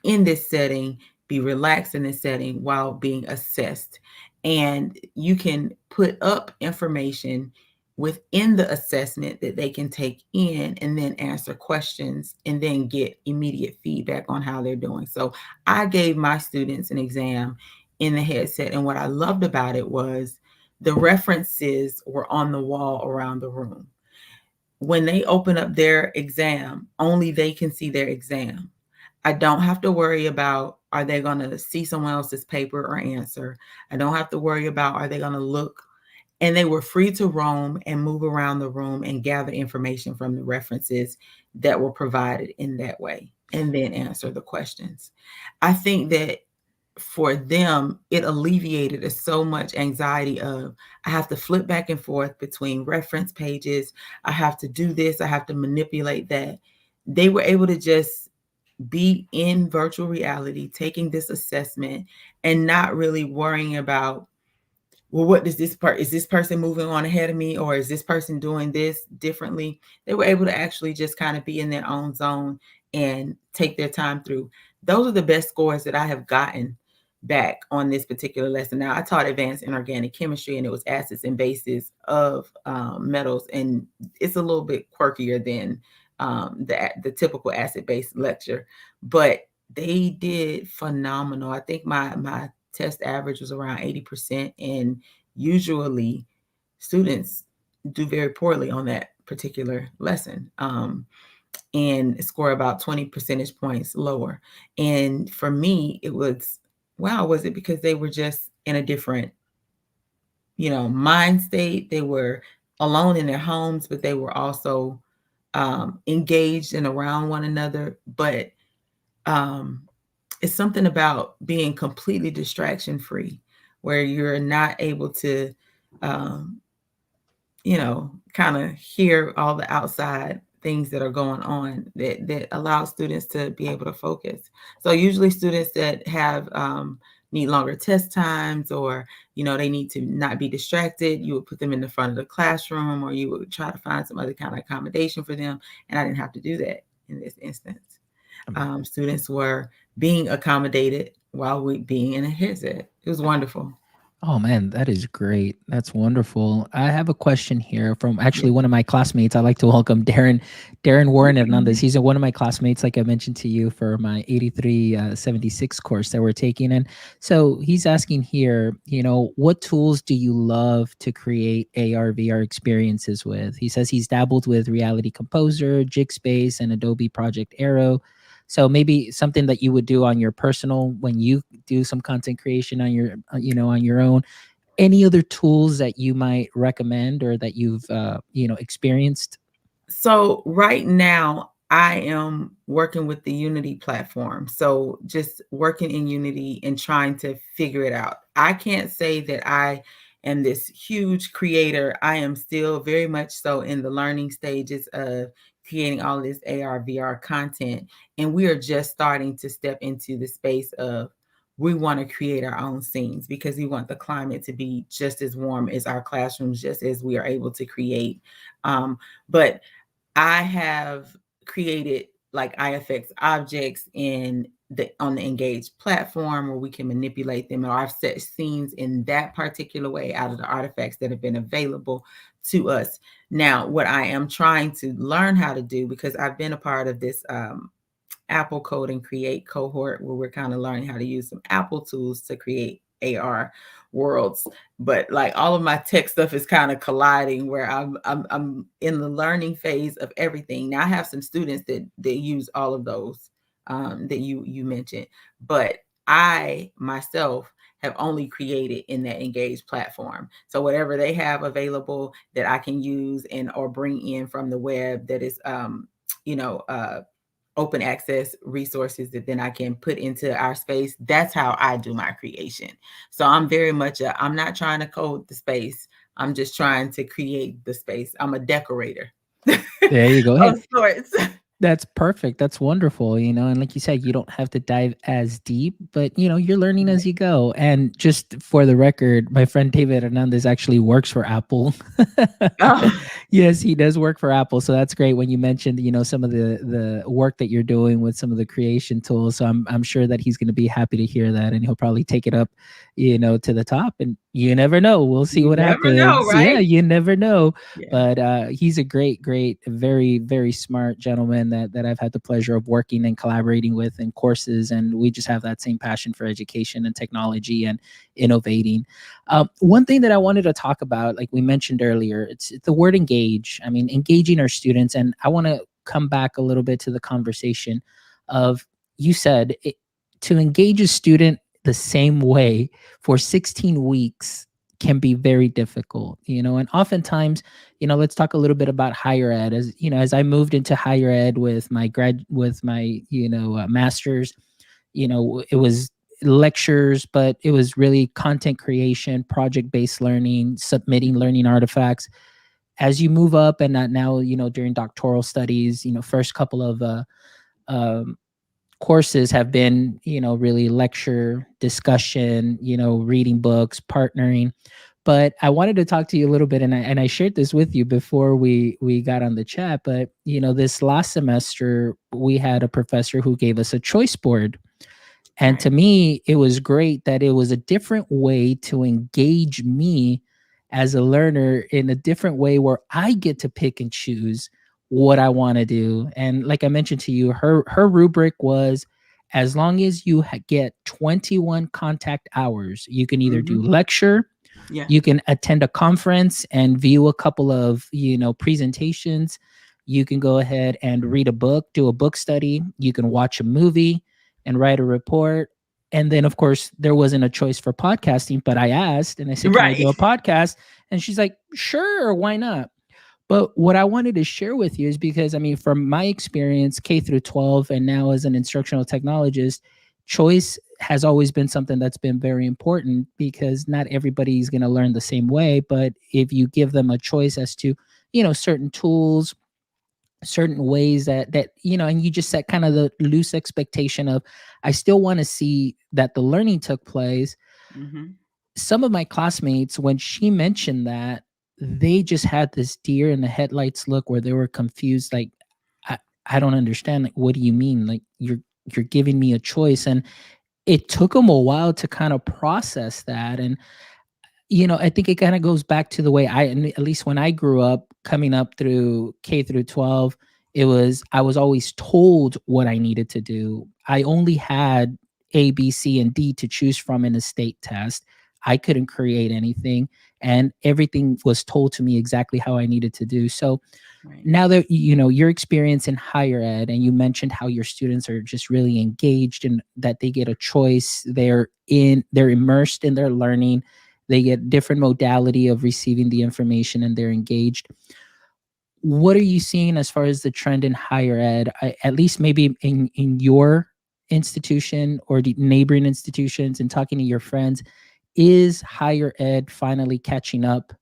in this setting, be relaxed in this setting while being assessed. And you can put up information within the assessment that they can take in and then answer questions and then get immediate feedback on how they're doing. So I gave my students an exam in the headset. And what I loved about it was the references were on the wall around the room. When they open up their exam, only they can see their exam. I don't have to worry about, are they going to see someone else's paper or answer? I don't have to worry about, are they going to look? And they were free to roam and move around the room and gather information from the references that were provided in that way and then answer the questions. I think that for them, it alleviated so much anxiety of, I have to flip back and forth between reference pages. I have to do this. I have to manipulate that. They were able to just be in virtual reality, taking this assessment and not really worrying about, well, what does this part, is this person moving on ahead of me, or is this person doing this differently? They were able to actually just kind of be in their own zone and take their time through. Those are the best scores that I have gotten back on this particular lesson. Now, I taught advanced inorganic chemistry, and it was acids and bases of metals, and it's a little bit quirkier than the typical acid-based lecture, but they did phenomenal. I think my test average was around 80%, and usually students do very poorly on that particular lesson, and score about 20 percentage points lower. And for me, it was, wow, was it because they were just in a different, mind state? They were alone in their homes, but they were also engaged and around one another. But um, it's something about being completely distraction free, where you're not able to, um, kind of hear all the outside things that are going on, that allow students to be able to focus. So usually students that have need longer test times, or they need to not be distracted, you would put them in the front of the classroom, or you would try to find some other kind of accommodation for them. And I didn't have to do that in this instance. Students were being accommodated while we being in a headset. It was wonderful. Oh man, that is great. That's wonderful. I have a question here from Yeah. actually one of my classmates. I'd like to welcome Darren Warren Hernandez. Okay. He's one of my classmates, like I mentioned to you, for my 8376 course that we're taking. And so he's asking here, what tools do you love to create AR, VR experiences with? He says he's dabbled with Reality Composer, Jigspace, and Adobe Project Aero. So maybe something that you would do on your personal when you do some content creation on your on your own. Any other tools that you might recommend or that you've experienced? So right now, I am working with the Unity platform. So just working in Unity and trying to figure it out. I can't say that I am this huge creator. I am still very much so in the learning stages of creating all this AR, VR content. And we are just starting to step into the space of we want to create our own scenes because we want the climate to be just as warm as our classrooms, just as we are able to create. But I have created like IFX objects in the on the Engage platform where we can manipulate them, or I've set scenes in that particular way out of the artifacts that have been available to us. Now, what I am trying to learn how to do, because I've been a part of this Apple Code and Create cohort where we're kind of learning how to use some Apple tools to create AR worlds. But like all of my tech stuff is kind of colliding where I'm in the learning phase of everything. Now I have some students that use all of those that you mentioned, but I myself have only created in that Engage platform. So whatever they have available that I can use and or bring in from the web that is you know uh open access resources that then I can put into our space. That's how I do my creation. So I'm very much I'm not trying to code the space. I'm just trying to create the space. I'm a decorator There you go. Hey, of sorts. that's perfect. That's wonderful, and like you said, you don't have to dive as deep, but you're learning as you go. And just for the record, my friend David Hernandez actually works for Apple. Oh, Yes, he does work for Apple, so that's great when you mentioned, some of the work that you're doing with some of the creation tools. So I'm sure that he's going to be happy to hear that, and he'll probably take it up, to the top. And you never know. We'll see you what never know, happens. Yeah, right? you never know. Yeah. But he's a great, very, very smart gentleman that I've had the pleasure of working and collaborating with in courses, and we just have that same passion for education and technology and innovating. One thing that I wanted to talk about, like we mentioned earlier, it's the word engage. I mean, engaging our students, and I want to come back a little bit to the conversation of you said to engage a student the same way for 16 weeks can be very difficult, and oftentimes, let's talk a little bit about higher ed. As I moved into higher ed with my master's, it was lectures, but it was really content creation, project-based learning, submitting learning artifacts. As you move up and now, during doctoral studies, first couple of um, courses have been, really lecture, discussion, reading books, partnering. But I wanted to talk to you a little bit, and I shared this with you before we got on the chat. But this last semester, we had a professor who gave us a choice board, and to Right. me, it was great that it was a different way to engage me as a learner in a different way where I get to pick and choose what I want to do. And like I mentioned to you, her rubric was as long as you get 21 contact hours, you can either do Hmm. lecture, Yeah. you can attend a conference and view a couple of, presentations. You can go ahead and read a book, do a book study. You can watch a movie and write a report. And then, of course, there wasn't a choice for podcasting, but I asked and I said, "Can I Right. do a podcast?" And she's like, "Sure, why not?" But what I wanted to share with you is because, I mean, from my experience, K through 12, and now as an instructional technologist, choice has always been something that's been very important because not everybody's going to learn the same way. But if you give them a choice as to, certain tools, certain ways that and you just set kind of the loose expectation of, I still want to see that the learning took place. Hmm. Some of my classmates, when she mentioned that, they just had this deer in the headlights look where they were confused, like, i I don't understand, like, what do you mean, like, you're giving me a choice? And it took them a while to kind of process that. And I think it kind of goes back to the way at least when I grew up, coming up through K through 12, I was always told what I needed to do. I only had A, B, C, and D to choose from in a state test. I couldn't create anything, and everything was told to me exactly how I needed to do. So Right. now that your experience in higher ed, and you mentioned how your students are just really engaged and that they get a choice, they're immersed in their learning, they get different modality of receiving the information, and they're engaged. What are you seeing as far as the trend in higher ed, at least maybe in your institution or the neighboring institutions, and talking to your friends? Is higher ed finally catching up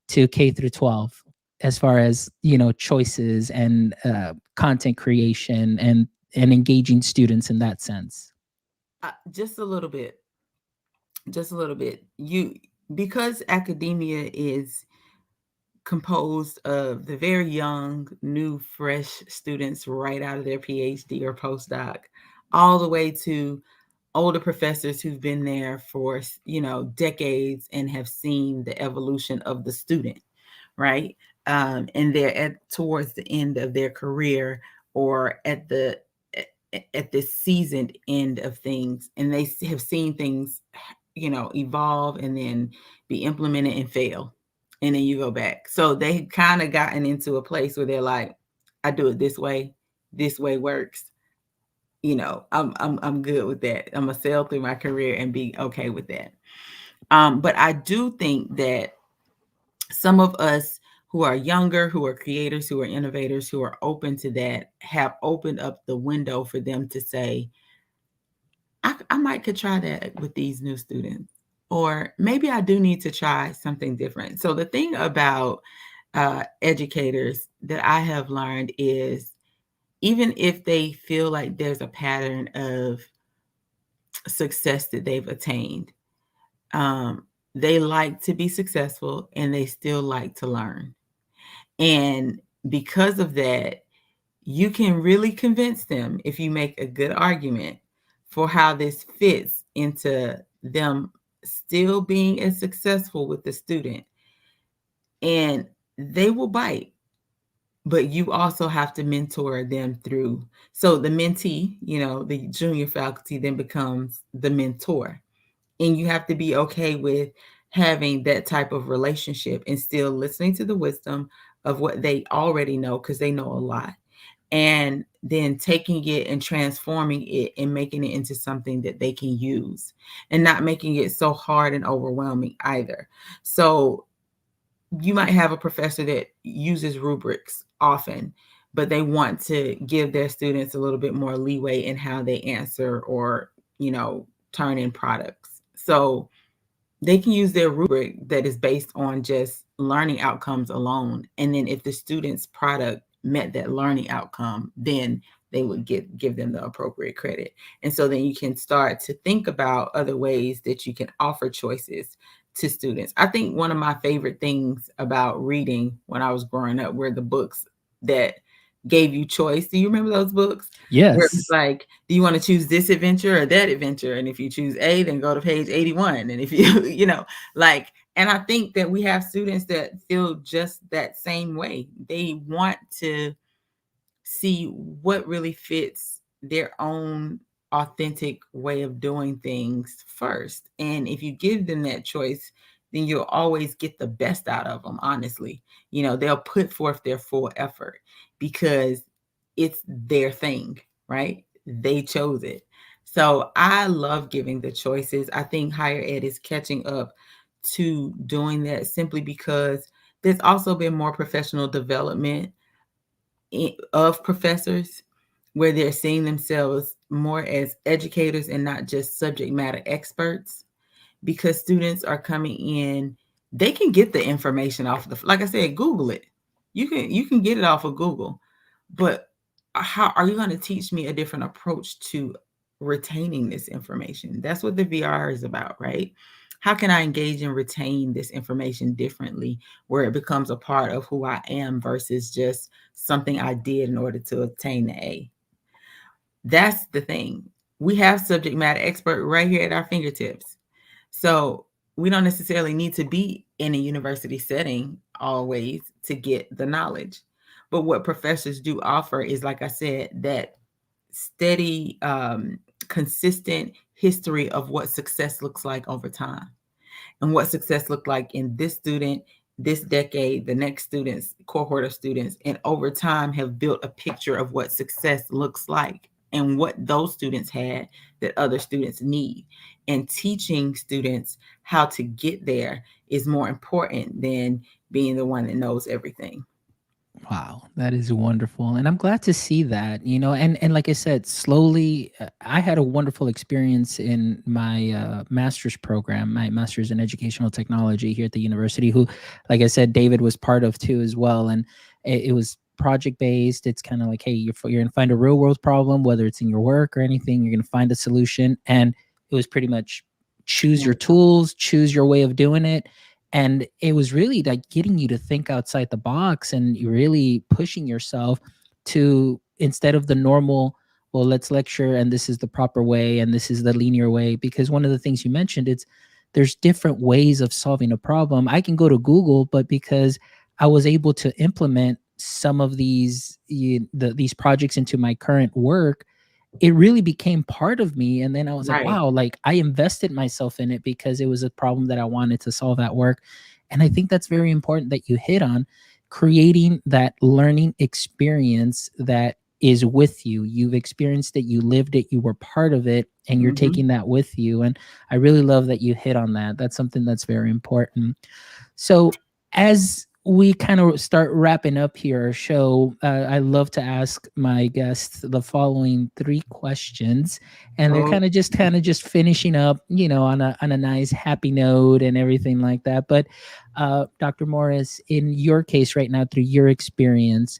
to K through 12 as far as choices and content creation and engaging students in that sense? Just a little bit, just a little bit. Because academia is composed of the very young, new, fresh students right out of their PhD or postdoc, all the way to older professors who've been there for decades and have seen the evolution of the student, right? And they're towards the end of their career, or at the seasoned end of things, and they have seen things evolve and then be implemented and fail, and then you go back. So they kind of gotten into a place where they're like, I do it this way works. I'm good with that. I'm gonna sail through my career and be okay with that. But I do think that some of us who are younger, who are creators, who are innovators, who are open to that, have opened up the window for them to say, I might could try that with these new students, or maybe I do need to try something different. So the thing about educators that I have learned is, even if they feel like there's a pattern of success that they've attained, um, they like to be successful and they still like to learn. And because of that, you can really convince them, if you make a good argument for how this fits into them still being as successful with the student, and they will bite. But you also have to mentor them through. So the mentee, the junior faculty, then becomes the mentor. And you have to be okay with having that type of relationship and still listening to the wisdom of what they already know, because they know a lot, and then taking it and transforming it and making it into something that they can use, and not making it so hard and overwhelming either. So you might have a professor that uses rubrics often, but they want to give their students a little bit more leeway in how they answer, or turn in products. So they can use their rubric that is based on just learning outcomes alone. And then if the student's product met that learning outcome, then they would give them the appropriate credit. And so then you can start to think about other ways that you can offer choices to students. I think one of my favorite things about reading when I was growing up were the books that gave you choice. Do you remember those books? Where it was Yes. like, do you want to choose this adventure or that adventure? And if you choose A, then go to page 81. And if you, and I think that we have students that feel just that same way. They want to see what really fits their own authentic way of doing things first. And if you give them that choice, then you'll always get the best out of them, honestly. They'll put forth their full effort because it's their thing, right? They chose it. So I love giving the choices. I think higher ed is catching up to doing that, simply because there's also been more professional development of professors, where they're seeing themselves more as educators and not just subject matter experts, because students are coming in. They can get the information off of like I said, Google it. You can get it off of Google, but how are you going to teach me a different approach to retaining this information? That's what the VR is about, right? How can I engage and retain this information differently, where it becomes a part of who I am versus just something I did in order to obtain the A? That's the thing. We have subject matter expert right here at our fingertips. So we don't necessarily need to be in a university setting always to get the knowledge. But what professors do offer is, like I said, that steady, consistent history of what success looks like over time and what success looked like in this student, this decade, the next students, cohort of students, and over time have built a picture of what success looks like and what those students had that other students need. And teaching students how to get there is more important than being the one that knows everything. Wow, that is wonderful. And I'm glad to see that, and like I said, slowly I had a wonderful experience in my master's program, my master's in educational technology here at the university, who, like I said, David was part of too as well. And it was project based. It's kind of like, hey, you're going to find a real world problem, whether it's in your work or anything, you're going to find a solution. And it was pretty much choose your tools, choose your way of doing it, and it was really like getting you to think outside the box and really pushing yourself to, instead of the normal, well, let's lecture and this is the proper way and this is the linear way. Because one of the things you mentioned, it's there's different ways of solving a problem. I can go to Google, but because I was able to implement some of these projects into my current work, it really became part of me. And then I was like, Right. wow, like I invested myself in it because it was a problem that I wanted to solve at work. And I think that's very important that you hit on creating that learning experience that is with you. You've experienced it, you lived it, you were part of it, and you're Hmm. taking that with you. And I really love that you hit on that. That's something that's very important. So, as we kind of start wrapping up here our show, I love to ask my guests the following three questions, and they're Oh, kind of just finishing up, on a nice happy note and everything like that. But Dr. Morris, in your case right now, through your experience,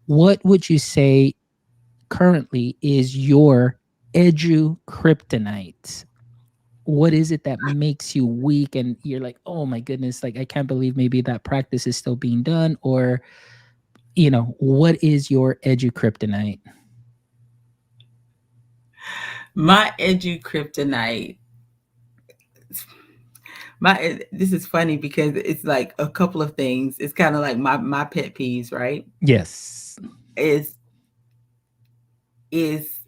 what would you say currently is your edu kryptonite? What is it that makes you weak and you're like, oh my goodness, like I can't believe maybe that practice is still being done? Or what is your edu kryptonite? my edu kryptonite. This is funny because it's like a couple of things. It's kind of like my pet peeves, right? Yes. Is is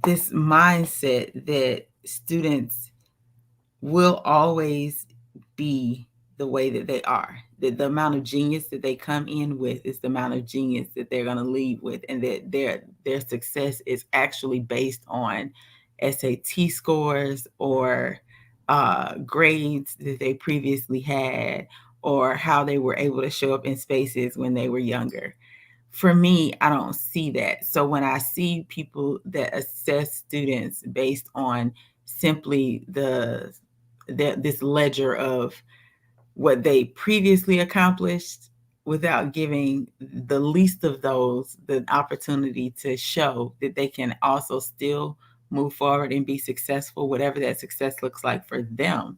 this mindset that students will always be the way that they are. The amount of genius that they come in with is the amount of genius that they're going to leave with, and that their success is actually based on SAT scores or grades that they previously had, or how they were able to show up in spaces when they were younger. For me, I don't see that. So when I see people that assess students based on simply this ledger of what they previously accomplished without giving the least of those the opportunity to show that they can also still move forward and be successful, whatever that success looks like for them,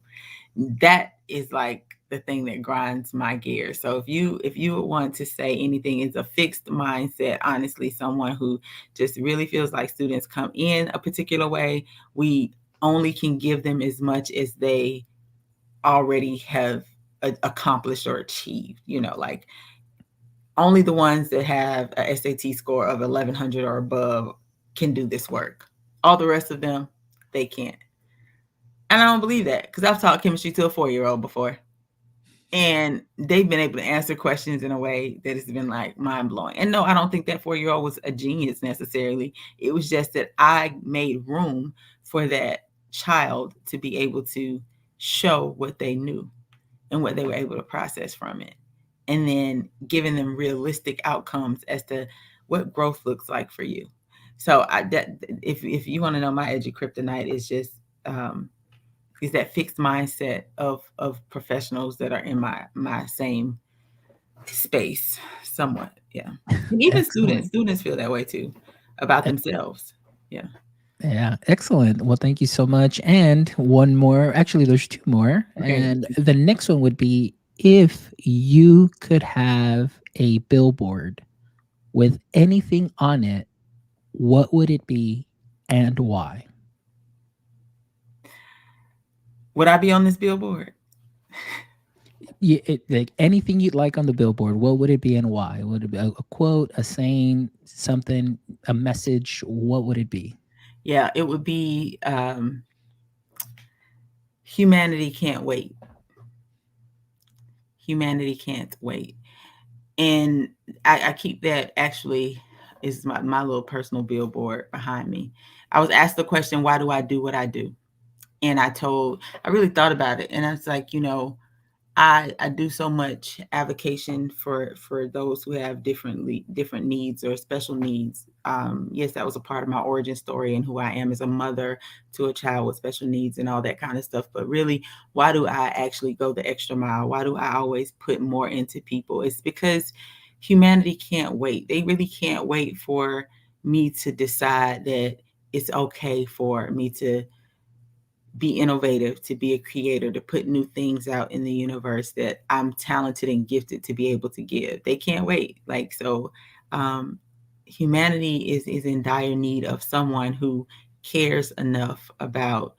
that is like the thing that grinds my gears. So if you would want to say anything is a fixed mindset, honestly, someone who just really feels like students come in a particular way, we only can give them as much as they already have accomplished or achieved. Like only the ones that have a SAT score of 1100 or above can do this work. All the rest of them, they can't. And I don't believe that because I've taught chemistry to a 4-year-old before. And they've been able to answer questions in a way that has been like mind blowing. And no, I don't think that 4-year-old was a genius necessarily. It was just that I made room for that child to be able to show what they knew and what they were able to process from it. And then giving them realistic outcomes as to what growth looks like for you. So if you want to know, my edu kryptonite um, is that fixed mindset of professionals that are in my same space somewhat. Yeah. And even students Excellent. students feel that way too about E- themselves. Yeah. Yeah, excellent. Well, thank you so much. And one more, actually, there's two more. Okay. And the next one would be, if you could have a billboard with anything on it, what would it be and why? Would I be on this billboard? Like anything you'd like on the billboard, what would it be and why? Would it be a quote, a saying, something, a message? What would it be? Yeah, it would be humanity can't wait. Humanity can't wait. And I keep that actually is my little personal billboard behind me. I was asked the question, why do I do what I do? And I really thought about it. And I was like, I do so much advocacy for those who have different needs or special needs. Yes, that was a part of my origin story and who I am as a mother to a child with special needs and all that kind of stuff. But really, why do I actually go the extra mile? Why do I always put more into people? It's because humanity can't wait. They really can't wait for me to decide that it's okay for me to be innovative, to be a creator, to put new things out in the universe that I'm talented and gifted to be able to give. They can't wait. Like so, um, humanity is in dire need of someone who cares enough about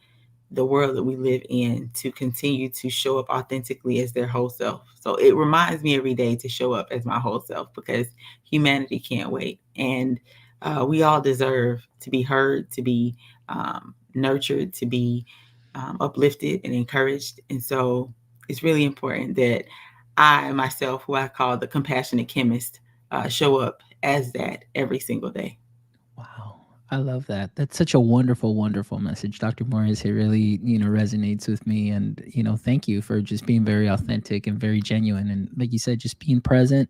the world that we live in to continue to show up authentically as their whole self. So it reminds me every day to show up as my whole self because humanity can't wait. And we all deserve to be heard, to be nurtured, to be uplifted and encouraged. And so it's really important that I myself, who I call the compassionate chemist, show up as that every single day. Wow. I love that. That's such a wonderful, wonderful message. Dr. Morris, it really, resonates with me. And, thank you for just being very authentic and very genuine. And like you said, just being present,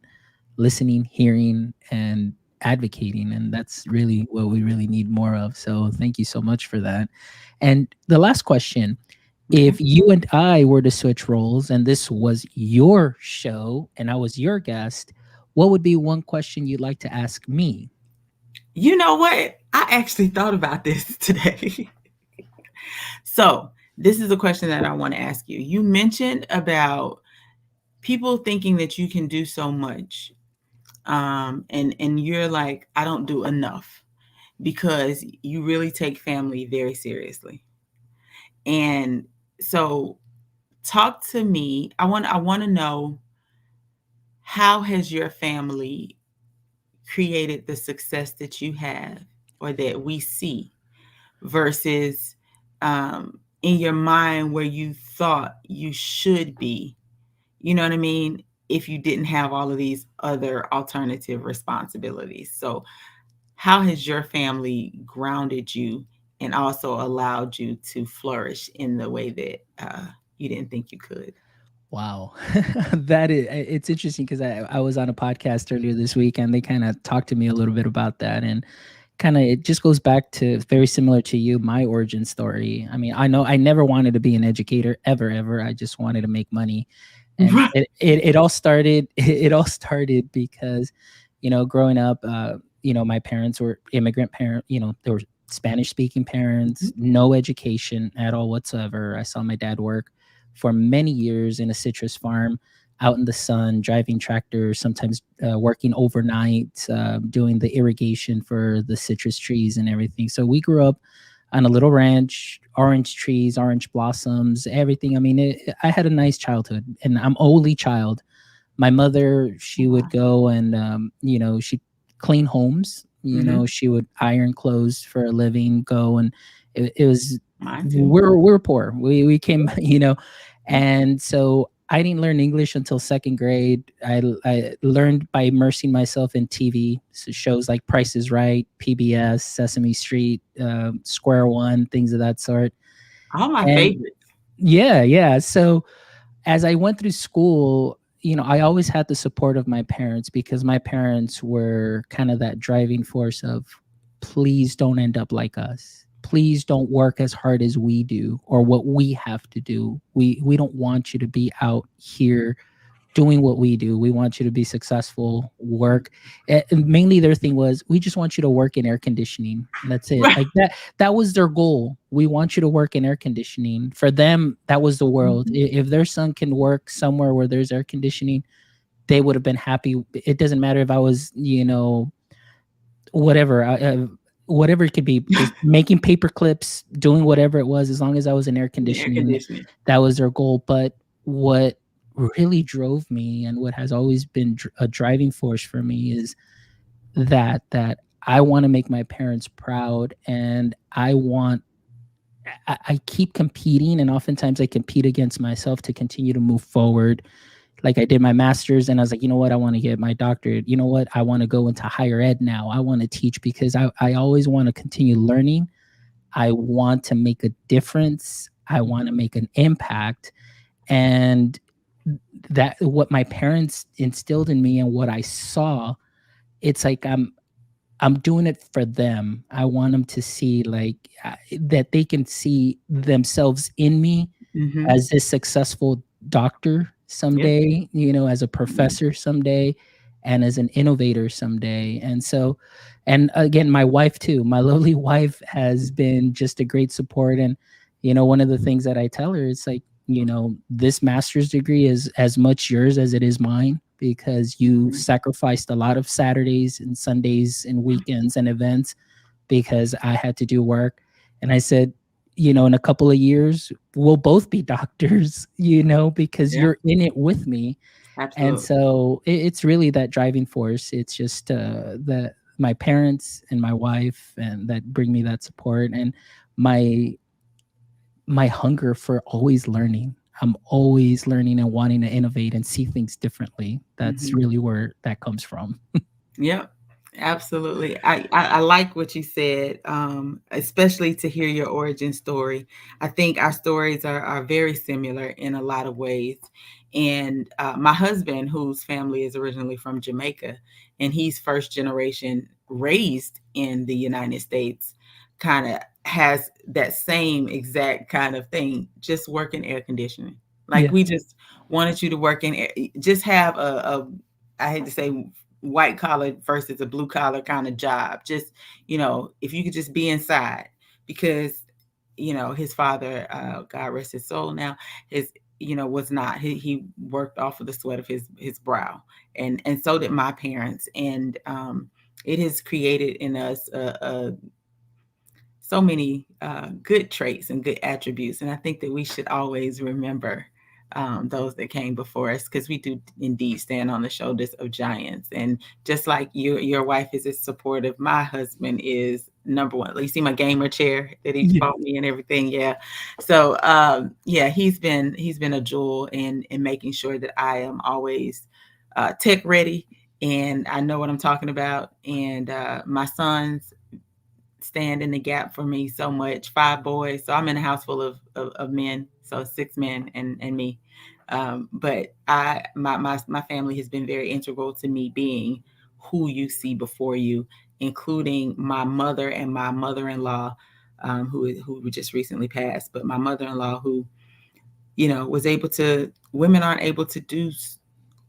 listening, hearing, and advocating. And that's really what we really need more of. So thank you so much for that. And the last question, Okay. if you and I were to switch roles and this was your show and I was your guest, what would be one question you'd like to ask me? You know what? I actually thought about this today. So, this is a question that I want to ask you. You mentioned about people thinking that you can do so much, and you're like, I don't do enough because you really take family very seriously. And so, talk to me. I want to know, how has your family created the success that you have or that we see versus in your mind where you thought you should be, you know what I mean, if you didn't have all of these other alternative responsibilities. So how has your family grounded you and also allowed you to flourish in the way that you didn't think you could? Wow. It's interesting because I was on a podcast earlier this week and they kind of talked to me a little bit about that. And kind of it just goes back to very similar to you, my origin story. I mean, I know I never wanted to be an educator ever. I just wanted to make money. And Right. it all started it all started because, growing up, my parents were immigrant parent, they were Spanish speaking parents, Mhm. no education at all whatsoever. I saw my dad work for many years in a citrus farm out in the sun, driving tractors, sometimes working overnight, doing the irrigation for the citrus trees and everything. So we grew up on a little ranch, orange trees, orange blossoms, everything. I mean, I had a nice childhood, and I'm only child. My mother, she would Wow. go and, she'd clean homes. Hmm. She would iron clothes for a living, go and it was, Mine too. we're poor. We came, and so I didn't learn English until second grade. I learned by immersing myself in TV, so shows like Price is Right, PBS, Sesame Street, Square One, things of that sort. All my And favorites. yeah. So as I went through school, I always had the support of my parents because my parents were kind of that driving force of, please don't end up like us. Please don't work as hard as we do or what we have to do. We don't want you to be out here doing what we do. We want you to be successful, work. And mainly their thing was, we just want you to work in air conditioning. That's it. Right. Like that was their goal. We want you to work in air conditioning. For them, that was the world. Mhm. If their son can work somewhere where there's air conditioning, they would have been happy. It doesn't matter if I was, whatever. Whatever it could be, just making paper clips, doing whatever it was, as long as I was in air The air conditioning, conditioning. that was their goal. But what really drove me and what has always been a driving force for me is that I want to make my parents proud, and I keep competing, and oftentimes I compete against myself to continue to move forward. Like, I did my master's and I was like, you know what, I want to get my doctorate. You know what, I want to go into higher ed now. I want to teach because I always want to continue learning. I want to make a difference. I want to make an impact. And that what my parents instilled in me and what I saw, it's like I'm doing it for them. I want them to see, like, that they can see themselves in me Mhm. as this successful doctor Yep. someday, as a professor someday, and as an innovator someday. And so, and again, my wife too, my lovely wife has been just a great support. And, one of the things that I tell her is like, this master's degree is as much yours as it is mine, because you Mhm. sacrificed a lot of Saturdays and Sundays and weekends and events because I had to do work. And I said, in a couple of years, we'll both be doctors, because Yeah, you're in it with me. And absolutely. so it's really that driving force. It's just that my parents and my wife and that bring me that support, and my my hunger for always learning. I'm always learning and wanting to innovate and see things differently. That's Mhm. really where that comes from. Yep, absolutely. I like what you said, especially to hear your origin story. I think our stories are very similar in a lot of ways. And my husband, whose family is originally from Jamaica, and he's first generation raised in the United States, kind of has that same exact kind of thing, just work in air conditioning. Like, Yeah. we just wanted you to work in air, just have I hate to say white collar versus a blue collar kind of job. Just, if you could just be inside, because, his father, God rest his soul now, his, was not, he worked off of the sweat of his brow. And so did my parents. And it has created in us so many good traits and good attributes. And I think that we should always remember those that came before us, because we do indeed stand on the shoulders of giants. And just like your wife is as supportive, my husband is number one. You see my gamer chair that he Yeah. bought me and everything. Yeah. So yeah, he's been a jewel in making sure that I am always tech ready, and I know what I'm talking about. And my sons stand in the gap for me so much. 5 boys, so I'm in a house full of men, so 6 men and me. But my family has been very integral to me being who you see before you, including my mother and my mother-in-law, who just recently passed. But my mother-in-law, who was able to. Women aren't able to do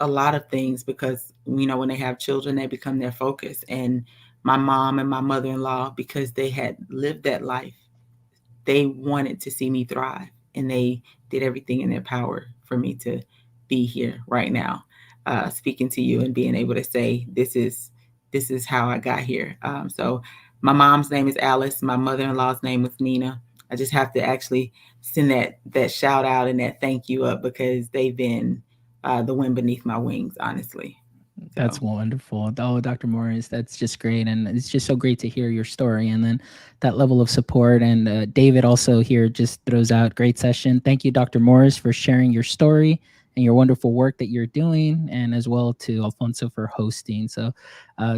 a lot of things because when they have children, they become their focus. And my mom and my mother-in-law, because they had lived that life, they wanted to see me thrive, and they did everything in their power for me to be here right now, speaking to you and being able to say this is how I got here. So my mom's name is Alice. My mother-in-law's name was Nina. I just have to actually send that shout out and that thank you up, because they've been the wind beneath my wings, honestly. That's So wonderful. Oh, Dr. Morris, that's just great. And it's just so great to hear your story and then that level of support. And David also here just throws out great session. Thank you, Dr. Morris, for sharing your story and your wonderful work that you're doing, and as well to Alfonso for hosting. So,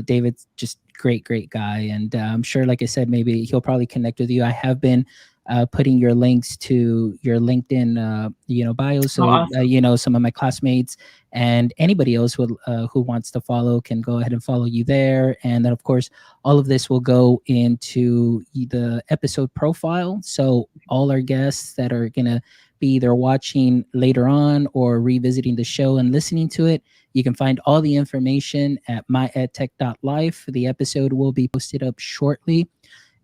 David's just great guy. And I'm sure, like I said, maybe he'll probably connect with you. I have been putting your links to your LinkedIn, bio. oh, So, awesome. some of my classmates and anybody else who wants to follow can go ahead and follow you there. And then, of course, all of this will go into the episode profile. So all our guests that are going to be either watching later on or revisiting the show and listening to it, you can find all the information at myedtech.life. The episode will be posted up shortly.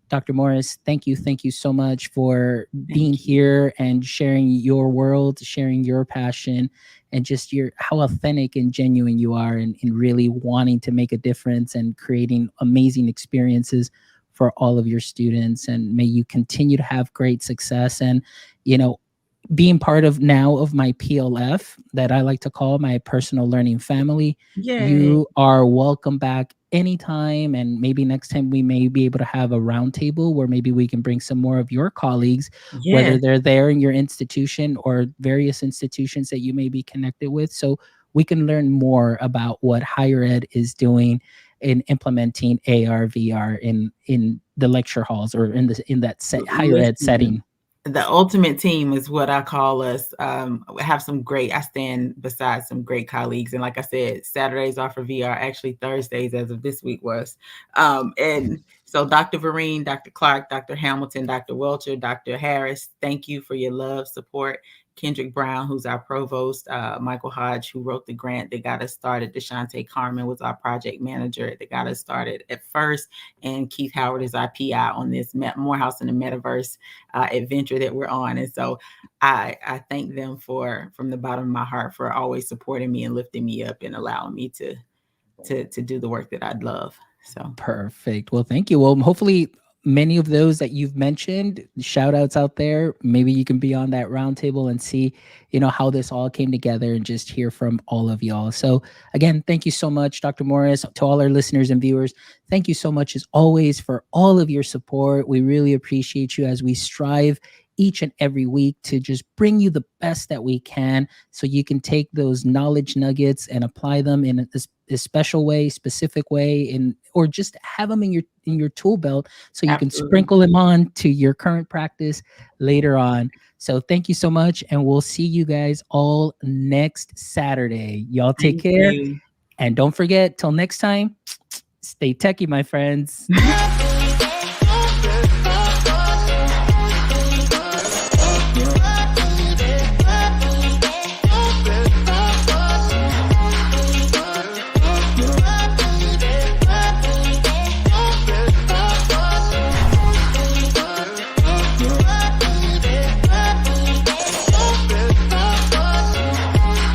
Dr. Morris, thank you so much for being Thank you. here and sharing your world, sharing your passion, and just your how authentic and genuine you are in really wanting to make a difference and creating amazing experiences for all of your students. And may you continue to have great success. And, you know, being part of now of my PLF that I like to call my personal learning family. Yay. You are welcome back anytime. And maybe next time we may be able to have a roundtable where maybe we can bring some more of your colleagues, whether Yes. they're there in your institution or various institutions that you may be connected with. So we can learn more about what higher ed is doing in implementing AR, VR in the lecture halls or in that higher ed Listen, setting. the ultimate team is what I call us. We have some great, I stand beside some great colleagues. And like I said, Saturdays are for VR. Actually, Thursdays, as of this week, was. And so Dr. Vereen, Dr. Clark, Dr. Hamilton, Dr. Welcher, Dr. Harris, thank you for your love, support. Kendrick Brown, who's our provost, Michael Hodge, who wrote the grant that got us started. Deshante Carmen was our project manager that got us started at first. And Keith Howard is our PI on this Morehouse in the Metaverse adventure that we're on. And so I thank them from the bottom of my heart for always supporting me and lifting me up and allowing me to do the work that I'd love. So perfect. Well, thank you. Well, hopefully many of those that you've mentioned, shout outs out there, maybe you can be on that roundtable and see, how this all came together and just hear from all of y'all. So again, thank you so much, Dr. Morris, to all our listeners and viewers. Thank you so much as always for all of your support. We really appreciate you as we strive each and every week to just bring you the best that we can so you can take those knowledge nuggets and apply them in a special way, specific way, or just have them in your tool belt so you can absolutely. sprinkle them on to your current practice later on. So thank you so much, and we'll see you guys all next Saturday. Y'all take Thank care, you. and don't forget, till next time, stay techie, my friends.